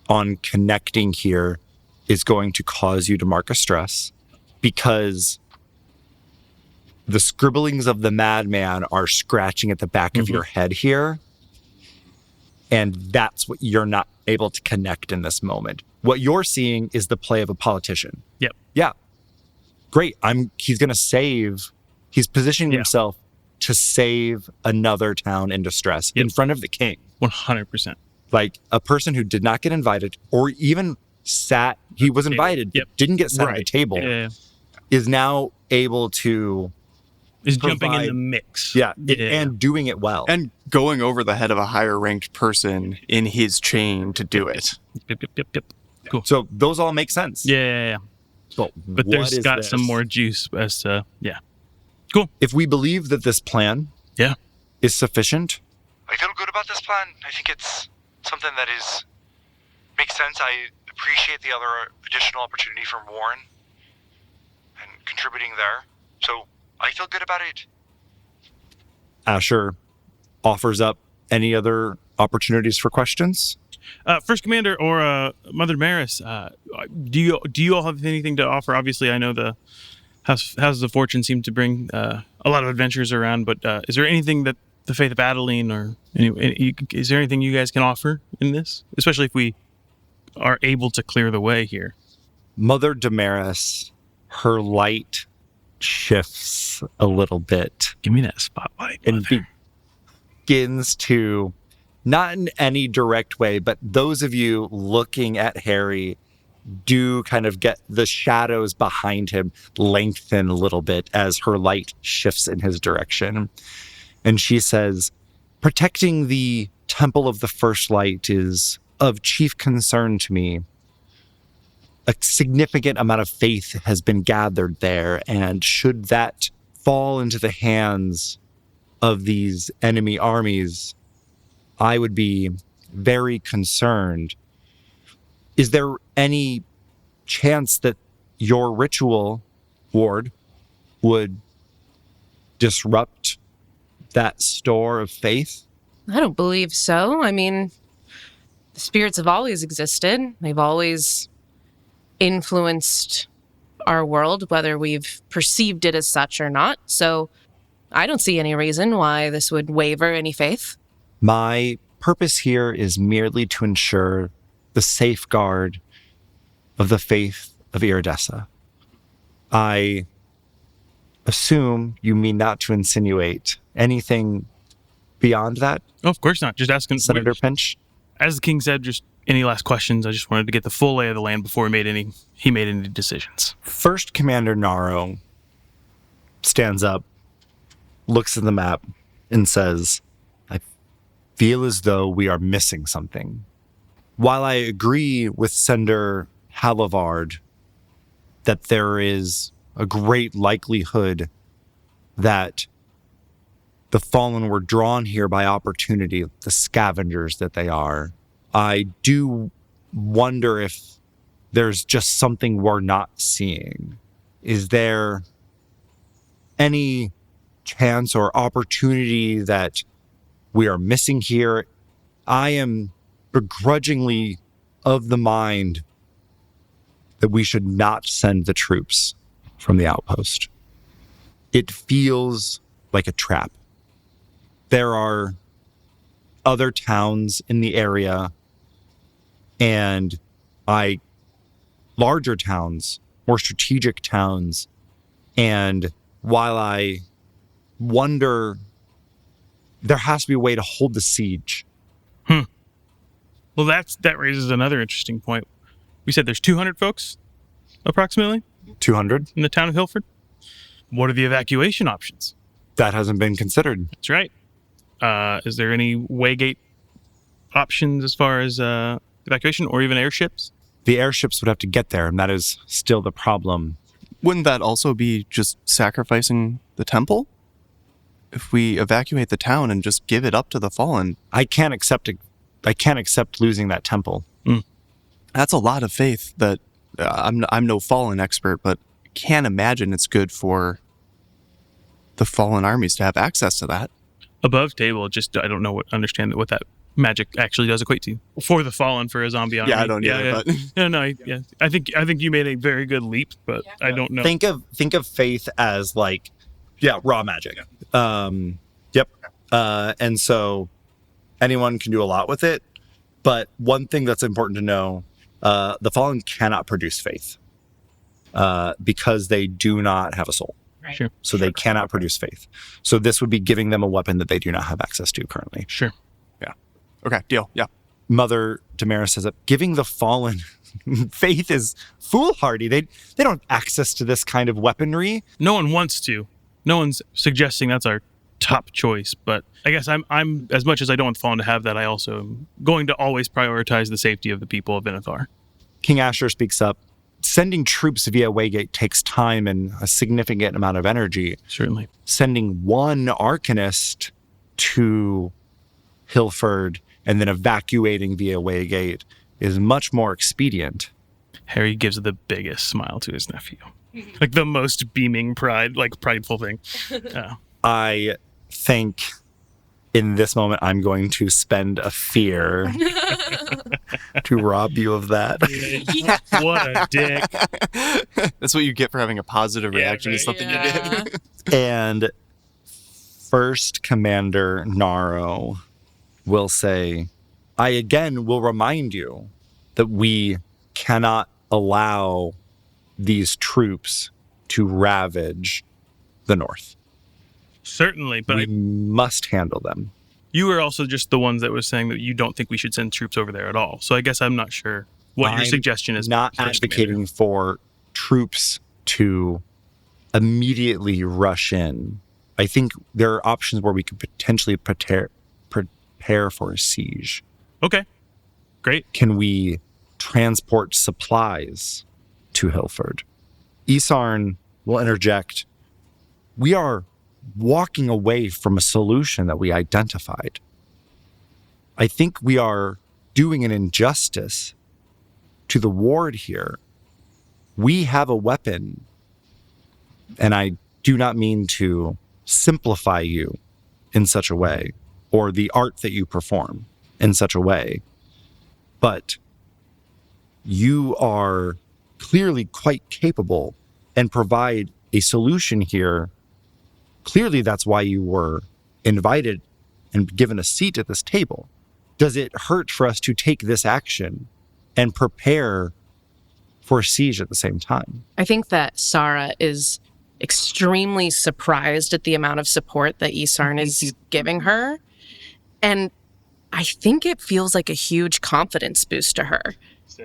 on connecting here is going to cause you to mark a stress, because the scribblings of the madman are scratching at the back of your head here. And that's what you're not able to connect in this moment. What you're seeing is the play of a politician. Yep. Yeah. Great. He's going to save. He's positioning himself to save another town in distress in front of the king. 100%. Like a person who did not get invited, or even he was invited, Yep. didn't get sat at the Right. table, Yeah. is now able to, Is jumping in Provide- the mix. and doing it well. And going over the head of a higher ranked person in his chain to do it. Yep. Cool. So those all make sense. Yeah. But But what there's is got this? some more juice as to, If we believe that this plan Yeah. is sufficient, I feel good about this plan. I think it's something that makes sense. I appreciate the other additional opportunity from Warren and contributing there. So I feel good about it. Asher offers up any other opportunities for questions. First Commander or Mother Maris, do you all have anything to offer? Obviously, I know the Houses of Fortune seem to bring a lot of adventures around, but is there anything that the Faith of Adeline is there anything you guys can offer in this? Especially if we are able to clear the way here. Mother Damaris, her light shifts a little bit Give me that spotlight. and Mother. begins to, not in any direct way, but those of you looking at Herry do kind of get the shadows behind him lengthen a little bit as her light shifts in his direction. And she says, protecting the Temple of the First Light is of chief concern to me. A significant amount of faith has been gathered there, and should that fall into the hands of these enemy armies, I would be very concerned. Is there any chance that your ritual, Ward, would disrupt that store of faith? I don't believe so. I mean, the spirits have always existed. They've always influenced our world, whether we've perceived it as such or not. So I don't see any reason why this would waver any faith. My purpose here is merely to ensure the safeguard of the faith of Iridessa. I assume you mean not to insinuate anything beyond that, Oh, of course not. Just asking. Senator Pinch? As the king said, just any last questions. I just wanted to get the full lay of the land before he made any decisions. First Commander Naro stands up, looks at the map, and says, I feel as though we are missing something. While I agree with Senator Halavard that there is a great likelihood that the fallen were drawn here by opportunity, the scavengers that they are, I do wonder if there's just something we're not seeing. Is there any chance or opportunity that we are missing here? I am begrudgingly of the mind that we should not send the troops from the outpost. It feels like a trap. There are other towns in the area and larger towns, more strategic towns. And while I wonder, there has to be a way to hold the siege. Well, that raises another interesting point. We said there's 200 folks, approximately, 200? in the town of Hilford. What are the evacuation options? That hasn't been considered. That's right. Is there any waygate options as far as evacuation or even airships? The airships would have to get there, and that is still the problem. Wouldn't that also be just sacrificing the temple? If we evacuate the town and just give it up to the fallen, I can't accept losing that temple. that's a lot of faith that I'm no fallen expert, but can't imagine it's good for the fallen armies to have access to that. Above table, just I don't understand what that magic actually does equate to for the fallen for a zombie army. Yeah, I don't either, but No. I think you made a very good leap, but I don't know. Think of faith as raw magic. Yep. And so anyone can do a lot with it. But one thing that's important to know, the fallen cannot produce faith because they do not have a soul. Sure. So they cannot produce faith. So this would be giving them a weapon that they do not have access to currently. Sure. Okay, deal. Yeah. Mother Damaris says that giving the fallen faith is foolhardy. They don't have access to this kind of weaponry. No one wants to. No one's suggesting that's our top choice, but I guess I'm as much as I don't want Fallen to have that, I also am going to always prioritize the safety of the people of Vinathar. King Asher speaks up. Sending troops via Waygate takes time and a significant amount of energy. Certainly. Sending one Arcanist to Hilford and then evacuating via Waygate is much more expedient. Herry gives the biggest smile to his nephew. Like the most beaming pride, like prideful thing. I think in this moment I'm going to spend a fear to rob you of that. What a dick. That's what you get for having a positive reaction to something you did. And First Commander Naro will say, I again will remind you that we cannot allow these troops to ravage the north. Certainly, but we must handle them. You were also just the ones that was saying that you don't think we should send troops over there at all. So I guess I'm not sure what your suggestion is. Not advocating for troops to immediately rush in. I think there are options where we could potentially prepare for a siege. Okay, great. Can we transport supplies to Hilford? Isarn will interject. We are walking away from a solution that we identified. I think we are doing an injustice to the ward here. We have a weapon, and I do not mean to simplify you in such a way, or the art that you perform in such a way, but you are clearly quite capable and provide a solution here. Clearly, that's why you were invited and given a seat at this table. Does it hurt for us to take this action and prepare for a siege at the same time? I think that Sahra is extremely surprised at the amount of support that Isarn is giving her. And I think it feels like a huge confidence boost to her.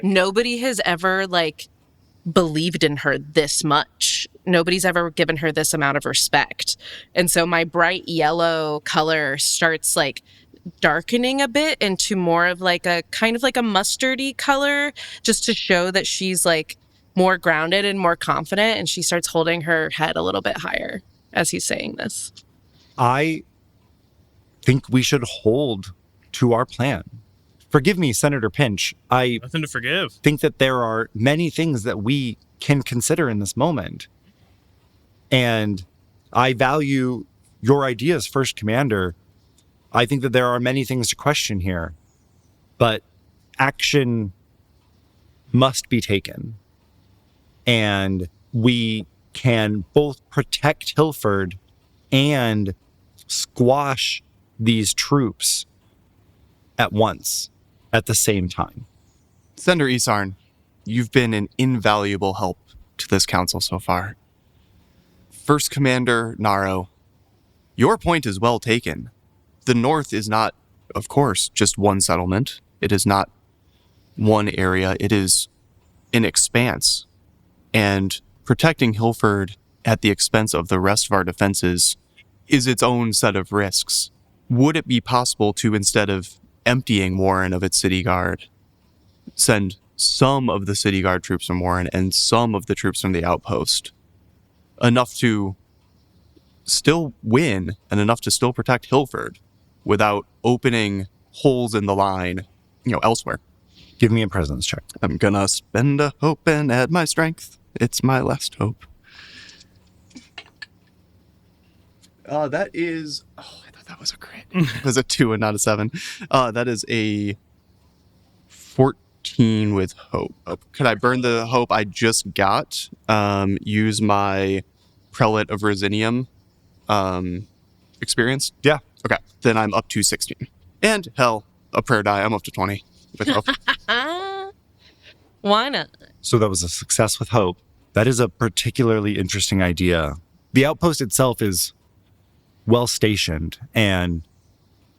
Nobody has ever, believed in her this much. Nobody's ever given her this amount of respect. And so my bright yellow color starts darkening a bit into more of a kind of a mustardy color, just to show that she's more grounded and more confident. And she starts holding her head a little bit higher as he's saying this. I think we should hold to our plan. Forgive me, Senator Pinch. Nothing to forgive. Think that there are many things that we can consider in this moment. And I value your ideas, First Commander. I think that there are many things to question here, but action must be taken. And we can both protect Hilford and squash these troops at once, at the same time. Senator Isarn, you've been an invaluable help to this council so far. First Commander Naro, your point is well taken. The North is not, of course, just one settlement. It is not one area. It is an expanse. And protecting Hilford at the expense of the rest of our defenses is its own set of risks. Would it be possible to, instead of emptying Warren of its city guard, send some of the city guard troops from Warren and some of the troops from the outpost, enough to still win and enough to still protect Hilford without opening holes in the line, elsewhere? Give me a presence check. I'm gonna spend a hope and add my strength. It's my last hope. That is... Oh, I thought that was a crit. It was a 2 and not a 7. That is a 14 with hope. Could I burn the hope I just got? Use my Prelate of Risinium experience? Yeah. Okay, then I'm up to 16. And, hell, a prayer die. I'm up to 20 with hope. Why not? So that was a success with hope. That is a particularly interesting idea. The outpost itself is well stationed, and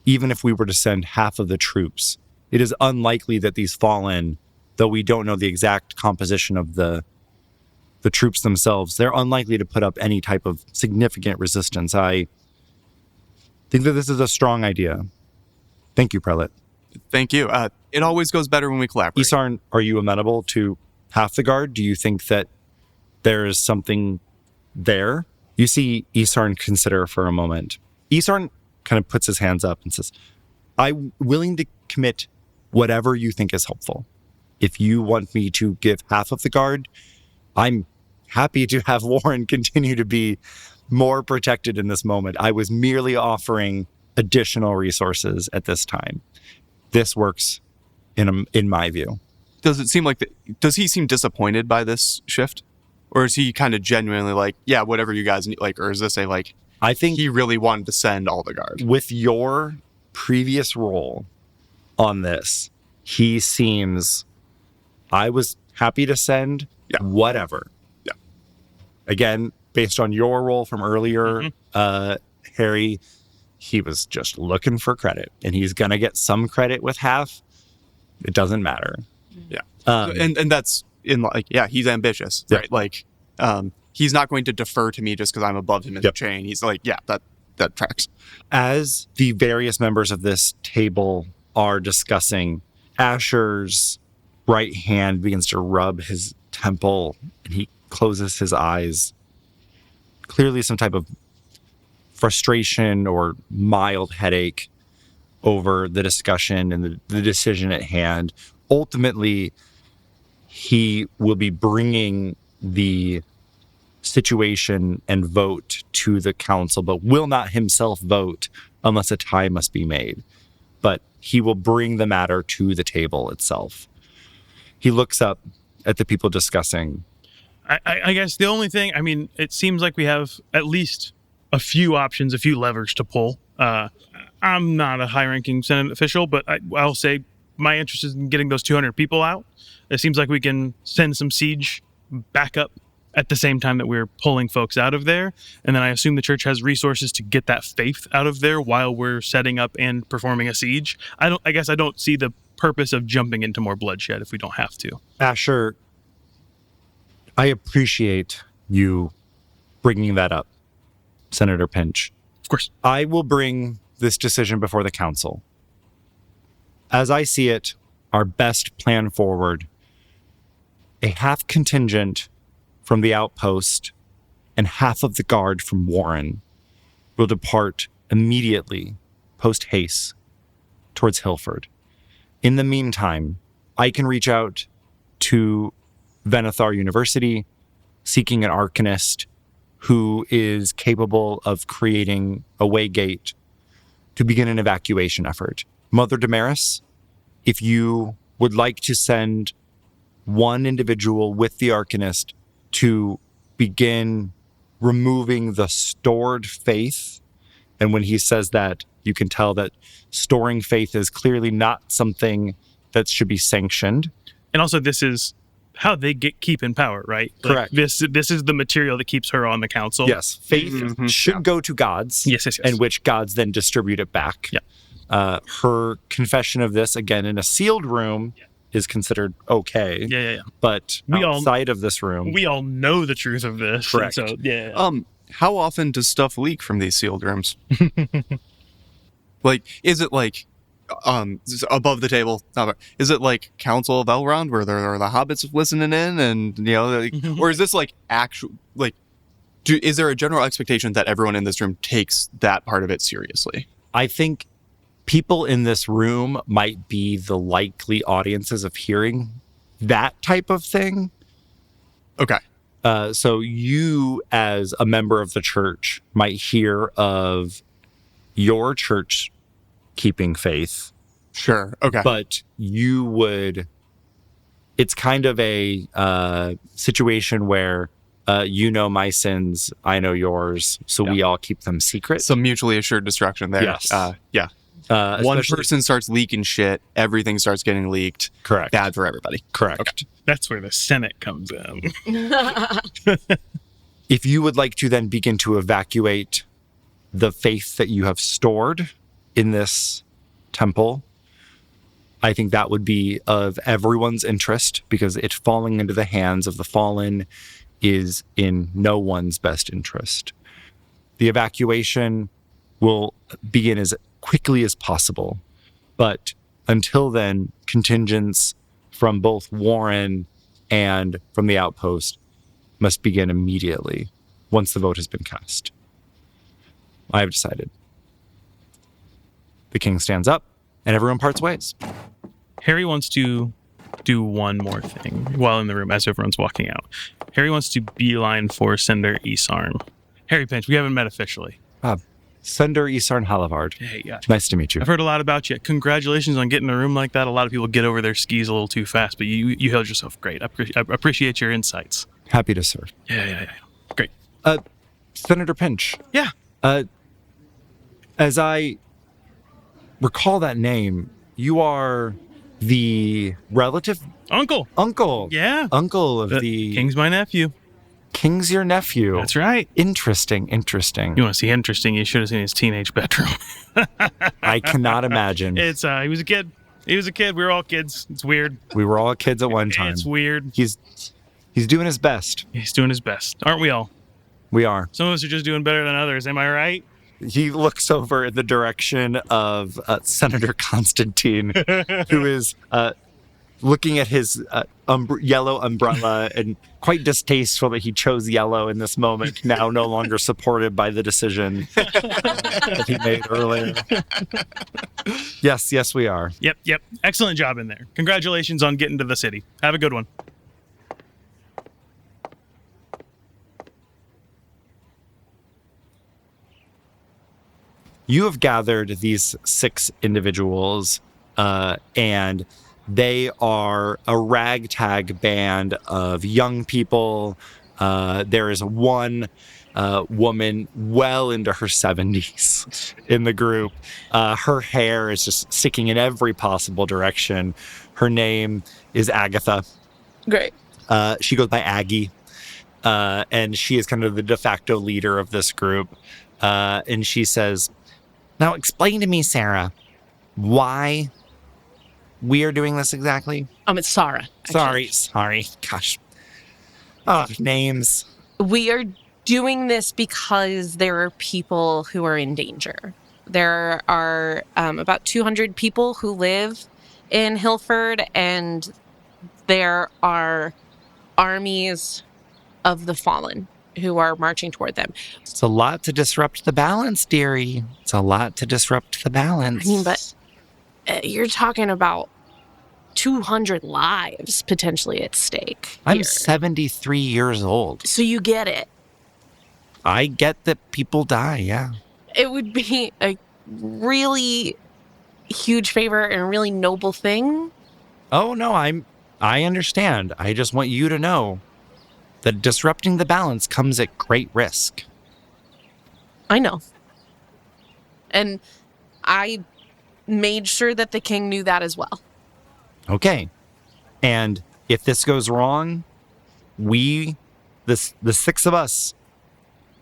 even if we were to send half of the troops, it is unlikely that these fallen though we don't know the exact composition of the troops themselves, they're unlikely to put up any type of significant resistance. I think that this is a strong idea. Thank you, Prelate. Thank you. It always goes better when we collaborate. Isarn, are you amenable to half the guard? Do you think that there is something there? You see Isarn consider for a moment. Isarn kind of puts his hands up and says, I'm willing to commit whatever you think is helpful. If you want me to give half of the guard, I'm happy to have Warren continue to be more protected in this moment. I was merely offering additional resources at this time. This works in my view. Does it seem like does he seem disappointed by this shift? Or is he kind of genuinely like, yeah, whatever you guys need, like, or is this a like, I think he really wanted to send all the guard? With your previous role on this, he seems, I was happy to send whatever. Yeah. Again, based on your role from earlier, Herry, he was just looking for credit, and he's going to get some credit with half. It doesn't matter. Yeah. And that's in like, yeah, he's ambitious, right? Like, he's not going to defer to me just because I'm above him in the chain. He's like, yeah, that tracks. As the various members of this table are discussing, Asher's right hand begins to rub his temple, and he closes his eyes. Clearly some type of frustration or mild headache over the discussion and the decision at hand. Ultimately, he will be bringing the situation and vote to the council, but will not himself vote unless a tie must be made. But he will bring the matter to the table itself. He looks up at the people discussing. I guess the only thing, I mean, it seems like we have at least a few options, a few levers to pull. I'm not a high-ranking Senate official, but I'll say my interest is in getting those 200 people out. It seems like we can send some siege back up at the same time that we're pulling folks out of there. And then I assume the church has resources to get that faith out of there while we're setting up and performing a siege. I guess I don't see the purpose of jumping into more bloodshed if we don't have to. Asher, I appreciate you bringing that up, Senator Pinch. Of course. I will bring this decision before the council. As I see it, our best plan forward, a half contingent from the outpost and half of the guard from Warren will depart immediately, post-haste, towards Hilford. In the meantime, I can reach out to Venethar University, seeking an arcanist who is capable of creating a waygate to begin an evacuation effort. Mother Damaris, if you would like to send one individual with the arcanist to begin removing the stored faith, and when he says that, you can tell that storing faith is clearly not something that should be sanctioned. And also, this is how they keep in power, right? Correct. Like this is the material that keeps her on the council. Yes, faith should go to gods. Yes. And which gods then distribute it back. Yeah. Her confession of this, again, in a sealed room is considered okay. Yeah. But outside of this room... We all know the truth of this. Correct. So, yeah. How often does stuff leak from these sealed rooms? Like, is it like above the table? Is it like Council of Elrond where there are the hobbits listening in, and you know, like, or is this like actual like? Is there a general expectation that everyone in this room takes that part of it seriously? I think people in this room might be the likely audiences of hearing that type of thing. Okay. So you, as a member of the church, might hear of your church keeping faith. Sure. Okay. But you would... It's kind of a situation where you know my sins, I know yours, so we all keep them secret. Some mutually assured destruction there. Yes. Yeah. One person starts leaking shit, everything starts getting leaked. Correct. Bad for everybody. Correct. Okay. That's where the Senate comes in. If you would like to then begin to evacuate the faith that you have stored in this temple, I think that would be of everyone's interest because it falling into the hands of the fallen is in no one's best interest. The evacuation will begin as quickly as possible, but until then, contingents from both Warren and from the outpost must begin immediately once the vote has been cast. I have decided. The king stands up and everyone parts ways. Herry wants to do one more thing while in the room as everyone's walking out. Herry wants to beeline for Senator Isarn. Harry Pinch, we haven't met officially. Senator Isarn Halavard. Hey, Nice to meet you. I've heard a lot about you. Congratulations on getting a room like that. A lot of people get over their skis a little too fast, but you held yourself great. I appreciate your insights. Happy to serve. Yeah. Great. Senator Pinch. Yeah. As I recall that name, you are the relative Uncle. Yeah. Uncle of the King's my nephew. King's your nephew. That's right. Interesting. You want to see interesting? You should have seen his teenage bedroom. I cannot imagine. It's he was a kid. We were all kids. It's weird. We were all kids at one time. It's weird. He's doing his best. He's doing his best, aren't we all? We are. Some of us are just doing better than others. Am I right? He looks over in the direction of Senator Constantine, who is looking at his yellow umbrella and quite distasteful that he chose yellow in this moment, now no longer supported by the decision that he made earlier. Yes, we are. Yep. Excellent job in there. Congratulations on getting to the city. Have a good one. You have gathered these 6 individuals, and they are a ragtag band of young people. There is one woman well into her 70s in the group. Her hair is just sticking in every possible direction. Her name is Agatha. Great. She goes by Aggie, and she is kind of the de facto leader of this group. And she says, "Now explain to me, Sahra, why we are doing this exactly." It's Sahra. Sorry. Gosh. Oh, names. We are doing this because there are people who are in danger. There are about 200 people who live in Hillford, and there are armies of the fallen who are marching toward them. It's a lot to disrupt the balance, dearie. It's a lot to disrupt the balance. I mean, but you're talking about 200 lives potentially at stake. I'm here. 73 years old. So you get it. I get that people die, yeah. It would be a really huge favor and a really noble thing. Oh, no, I understand. I just want you to know that disrupting the balance comes at great risk. I know. And I made sure that the king knew that as well. Okay. And if this goes wrong, the 6 of us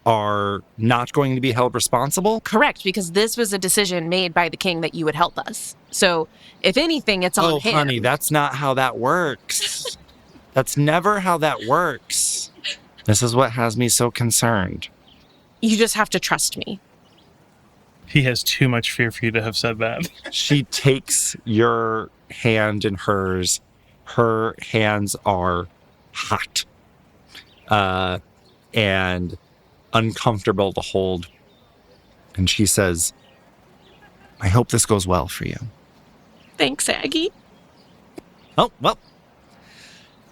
are not going to be held responsible? Correct, because this was a decision made by the king that you would help us. So, if anything, it's on him. Oh, honey, that's not how that works. That's never how that works. This is what has me so concerned. You just have to trust me. He has too much fear for you to have said that. She takes your hand in hers. Her hands are hot and uncomfortable to hold. And she says, "I hope this goes well for you." Thanks, Aggie. Oh, well,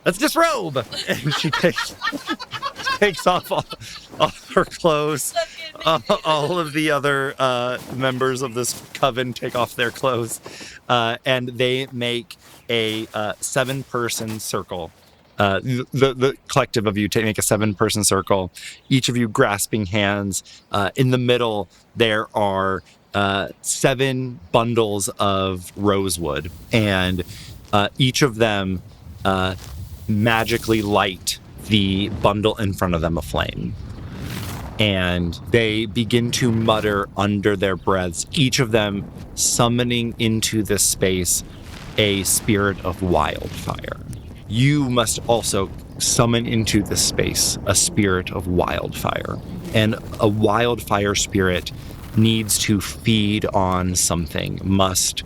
let's disrobe. And she takes off all her clothes. All of the other members of this coven take off their clothes, and they make a 7-person circle. The collective of you make a 7-person circle, each of you grasping hands. In the middle, there are 7 bundles of rosewood, and each of them magically light the bundle in front of them aflame. And they begin to mutter under their breaths, each of them summoning into this space a spirit of wildfire. You must also summon into this space a spirit of wildfire. And a wildfire spirit needs to feed on something, must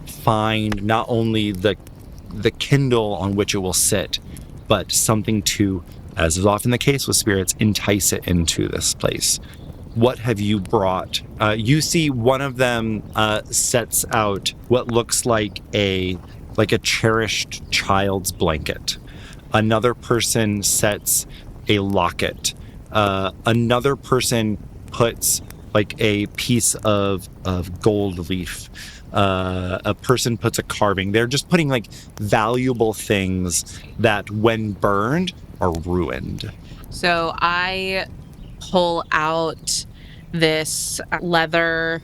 find not only the kindle on which it will sit, but something to, as is often the case with spirits, entice it into this place. What have you brought? You see one of them sets out what looks like a cherished child's blanket. Another person sets a locket. Another person puts like a piece of gold leaf. A person puts a carving. They're just putting like valuable things that when burned are ruined. So I pull out this leather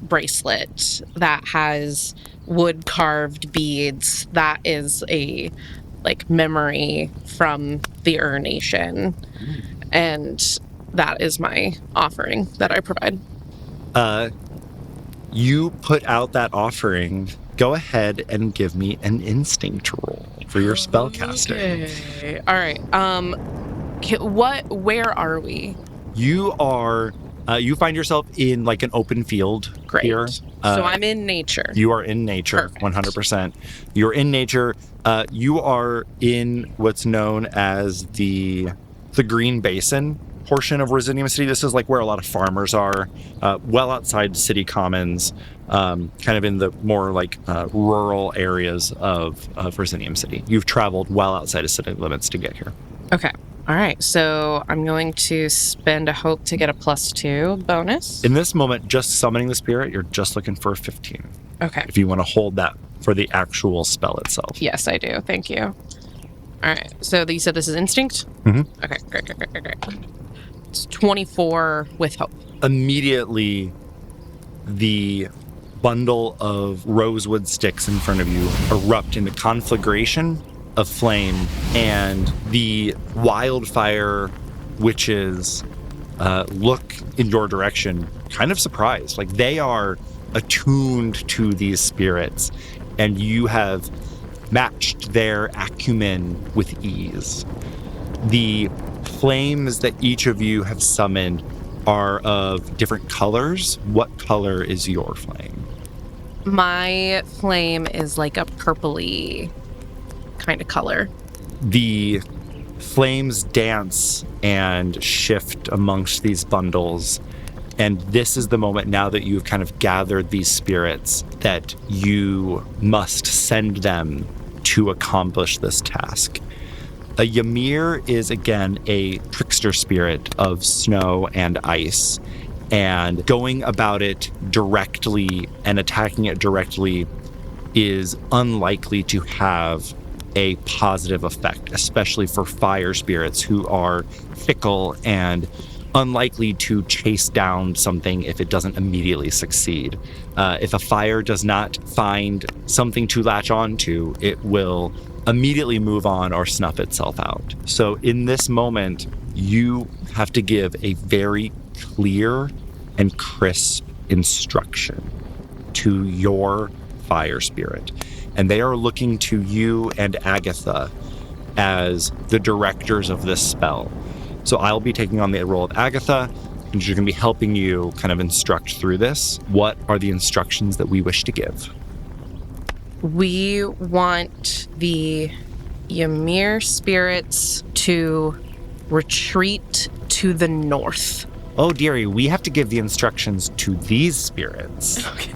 bracelet that has wood carved beads. That is a memory from the Ur Nation. And that is my offering that I provide. You put out that offering. Go ahead and give me an instinct roll for your spellcasting. Okay. All right. Where are we? You are, you find yourself in like an open field. Great. Here. So I'm in nature. You are in nature, Perfect. 100%. You're in nature. You are in what's known as the Green Basin portion of Risinium City. This is like where a lot of farmers are, well outside city commons, kind of in the more like rural areas of Risinium City. You've traveled well outside of city limits to get here. Okay. All right. So I'm going to spend a hope to get a +2 bonus. In this moment, just summoning the spirit, you're just looking for a 15. Okay. If you want to hold that for the actual spell itself. Yes, I do. Thank you. All right. So you said this is instinct? Mm-hmm. Okay. Great. It's 24 with hope. Immediately, the bundle of rosewood sticks in front of you erupt into conflagration of flame, and the wildfire witches look in your direction, kind of surprised. Like they are attuned to these spirits, and you have matched their acumen with ease. The flames that each of you have summoned are of different colors. What color is your flame? My flame is like a purpley kind of color. The flames dance and shift amongst these bundles. And this is the moment, now that you've kind of gathered these spirits, that you must send them to accomplish this task. A Ymir is, again, a trickster spirit of snow and ice. And going about it directly and attacking it directly is unlikely to have a positive effect, especially for fire spirits who are fickle and unlikely to chase down something if it doesn't immediately succeed. If a fire does not find something to latch onto, it will immediately move on or snuff itself out. So in this moment, you have to give a very clear and crisp instruction to your fire spirit. And they are looking to you and Agatha as the directors of this spell. So I'll be taking on the role of Agatha, and she's going to be helping you kind of instruct through this. What are the instructions that we wish to give? We want the Ymir spirits to retreat to the north. Oh, dearie, we have to give the instructions to these spirits. Okay.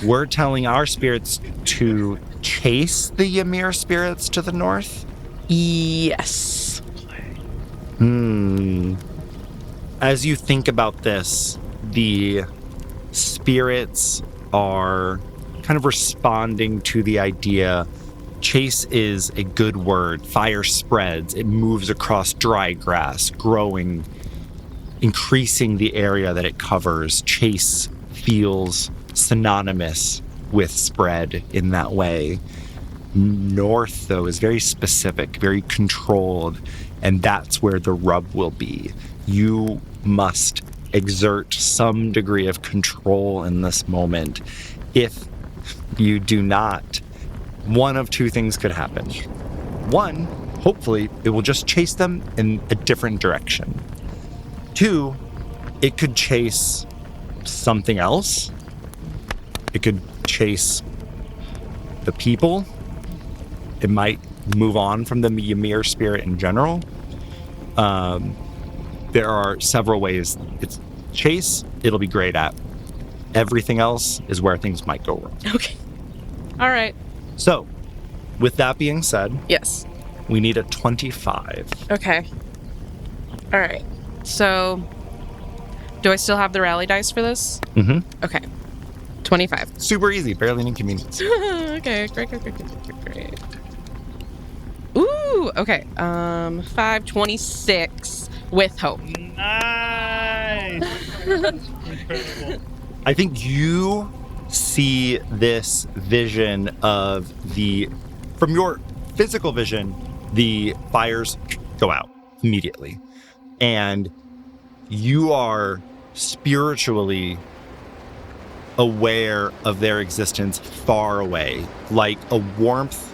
We're telling our spirits to chase the Ymir spirits to the north? Yes. As you think about this, the spirits are kind of responding to the idea. Chase is a good word. Fire spreads. It moves across dry grass, growing, increasing the area that it covers. Chase feels synonymous with spread in that way. North, though, is very specific, very controlled, and that's where the rub will be. You must exert some degree of control in this moment. If You do not. One of two things could happen. One, hopefully, it will just chase them in a different direction. Two, it could chase something else. It could chase the people. It might move on from the Ymir spirit in general. There are several ways. It's chase, it'll be great at. Everything else is where things might go wrong. Okay. All right. So, with that being said, Yes. we need a 25. Okay. All right. So, do I still have the rally dice for this? Mm-hmm. Okay. 25. Super easy, barely an inconvenience. Okay. Great. Ooh. Okay. 5, 26 with hope. Nice. Incredible. I think you see this vision of from your physical vision, the fires go out immediately. And you are spiritually aware of their existence far away. Like a warmth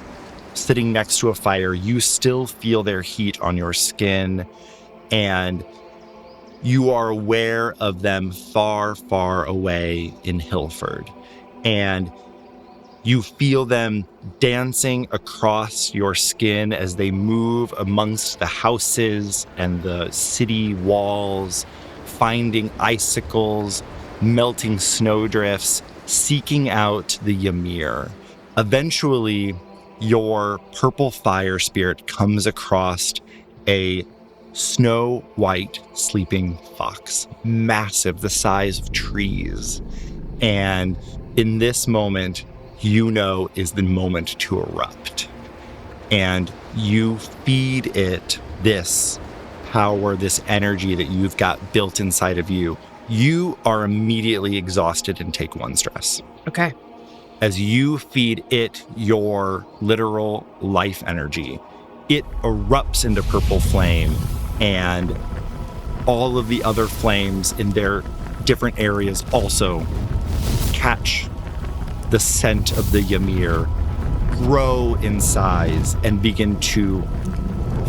sitting next to a fire, you still feel their heat on your skin, and you are aware of them far, far away in Hilford. And you feel them dancing across your skin as they move amongst the houses and the city walls, finding icicles, melting snowdrifts, seeking out the Ymir. Eventually, your purple fire spirit comes across a snow white sleeping fox, massive, the size of trees. And in this moment, you know is the moment to erupt. And you feed it this power, this energy that you've got built inside of you. You are immediately exhausted and take 1 stress. Okay. As you feed it your literal life energy, it erupts into purple flame, and all of the other flames in their different areas also catch the scent of the Ymir, grow in size, and begin to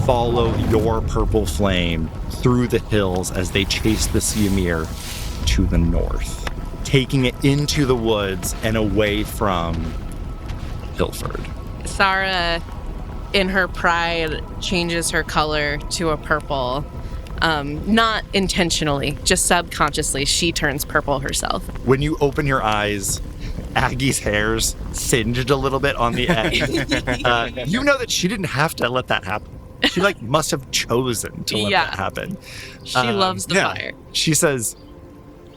follow your purple flame through the hills as they chase this Ymir to the north, taking it into the woods and away from Hilford. Sahra, in her pride, changes her color to a purple. Not intentionally, just subconsciously, she turns purple herself. When you open your eyes, Aggie's hair's singed a little bit on the edge. You know that she didn't have to let that happen. She must have chosen to let that happen. She loves the fire. She says,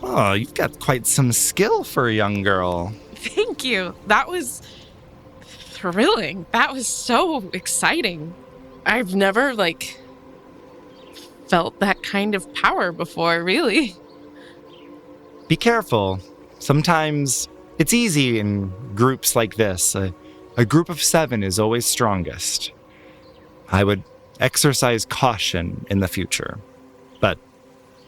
"Oh, you've got quite some skill for a young girl." Thank you. That was thrilling. That was so exciting. I've never felt that kind of power before, really. Be careful. Sometimes it's easy in groups like this. A group of 7 is always strongest. I would exercise caution in the future. But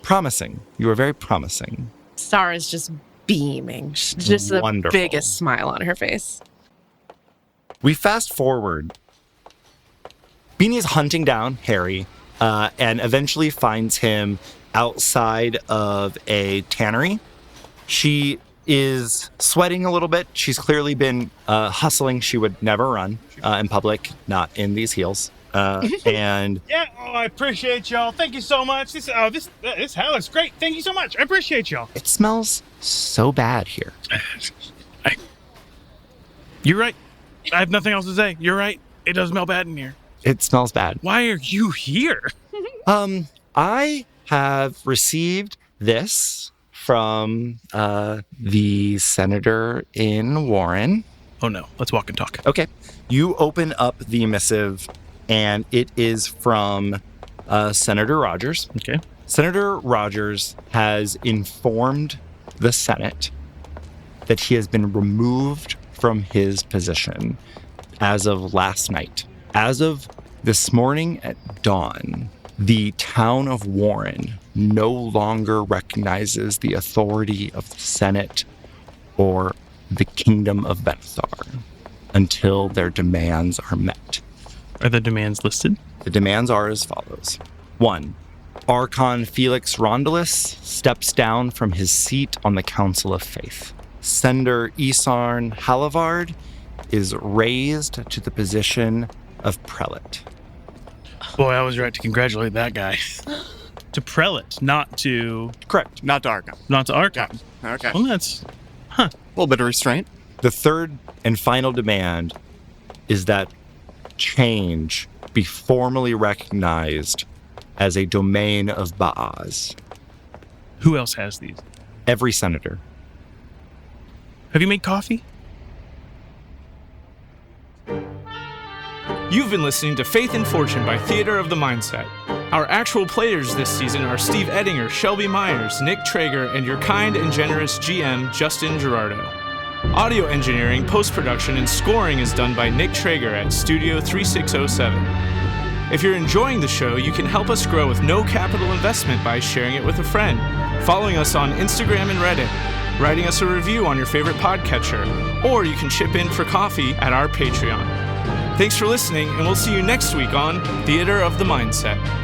promising. You are very promising. Sahra's just beaming. She's just Wonderful. the biggest smile on her face. We fast forward. Beanie is hunting down Herry and eventually finds him outside of a tannery. She is sweating a little bit. She's clearly been hustling. She would never run in public, not in these heels. And Yeah, I appreciate y'all. Thank you so much. This hell looks great. Thank you so much. I appreciate y'all. it smells so bad here. You're right. I have nothing else to say. You're right. It does smell bad in here. It smells bad. Why are you here? I have received this from the senator in Warren. Oh no, let's walk and talk. Okay. You open up the missive, and it is from Senator Rogers. Okay. Senator Rogers has informed the Senate that he has been removed from his position as of last night. As of this morning at dawn, the town of Warren no longer recognizes the authority of the Senate or the kingdom of Venethar until their demands are met. Are the demands listed? The demands are as follows. 1. Arkan Felix Rondalus steps down from his seat on the Council of Faith. Sender Isarn Halavard is raised to the position of prelate. Boy, I was right to congratulate that guy. To prelate, not to Correct. Not to Arkan. Arkan. Okay. Well, that's A little bit of restraint. The third and final demand is that change be formally recognized as a domain of Baaz. who else has these? Every senator. Have you made coffee? You've been listening to Faith and Fortune by Theater of the Mindset. Our actual players this season are Steve Edinger, Shelby Myers, Nick Traeger, and your kind and generous GM, Justin Gerardot. Audio engineering, post-production, and scoring is done by Nick Traeger at Studio 3607. If you're enjoying the show, you can help us grow with no capital investment by sharing it with a friend, following us on Instagram and Reddit, writing us a review on your favorite podcatcher, or you can chip in for coffee at our Patreon. Thanks for listening, and we'll see you next week on Theater of the Mindset.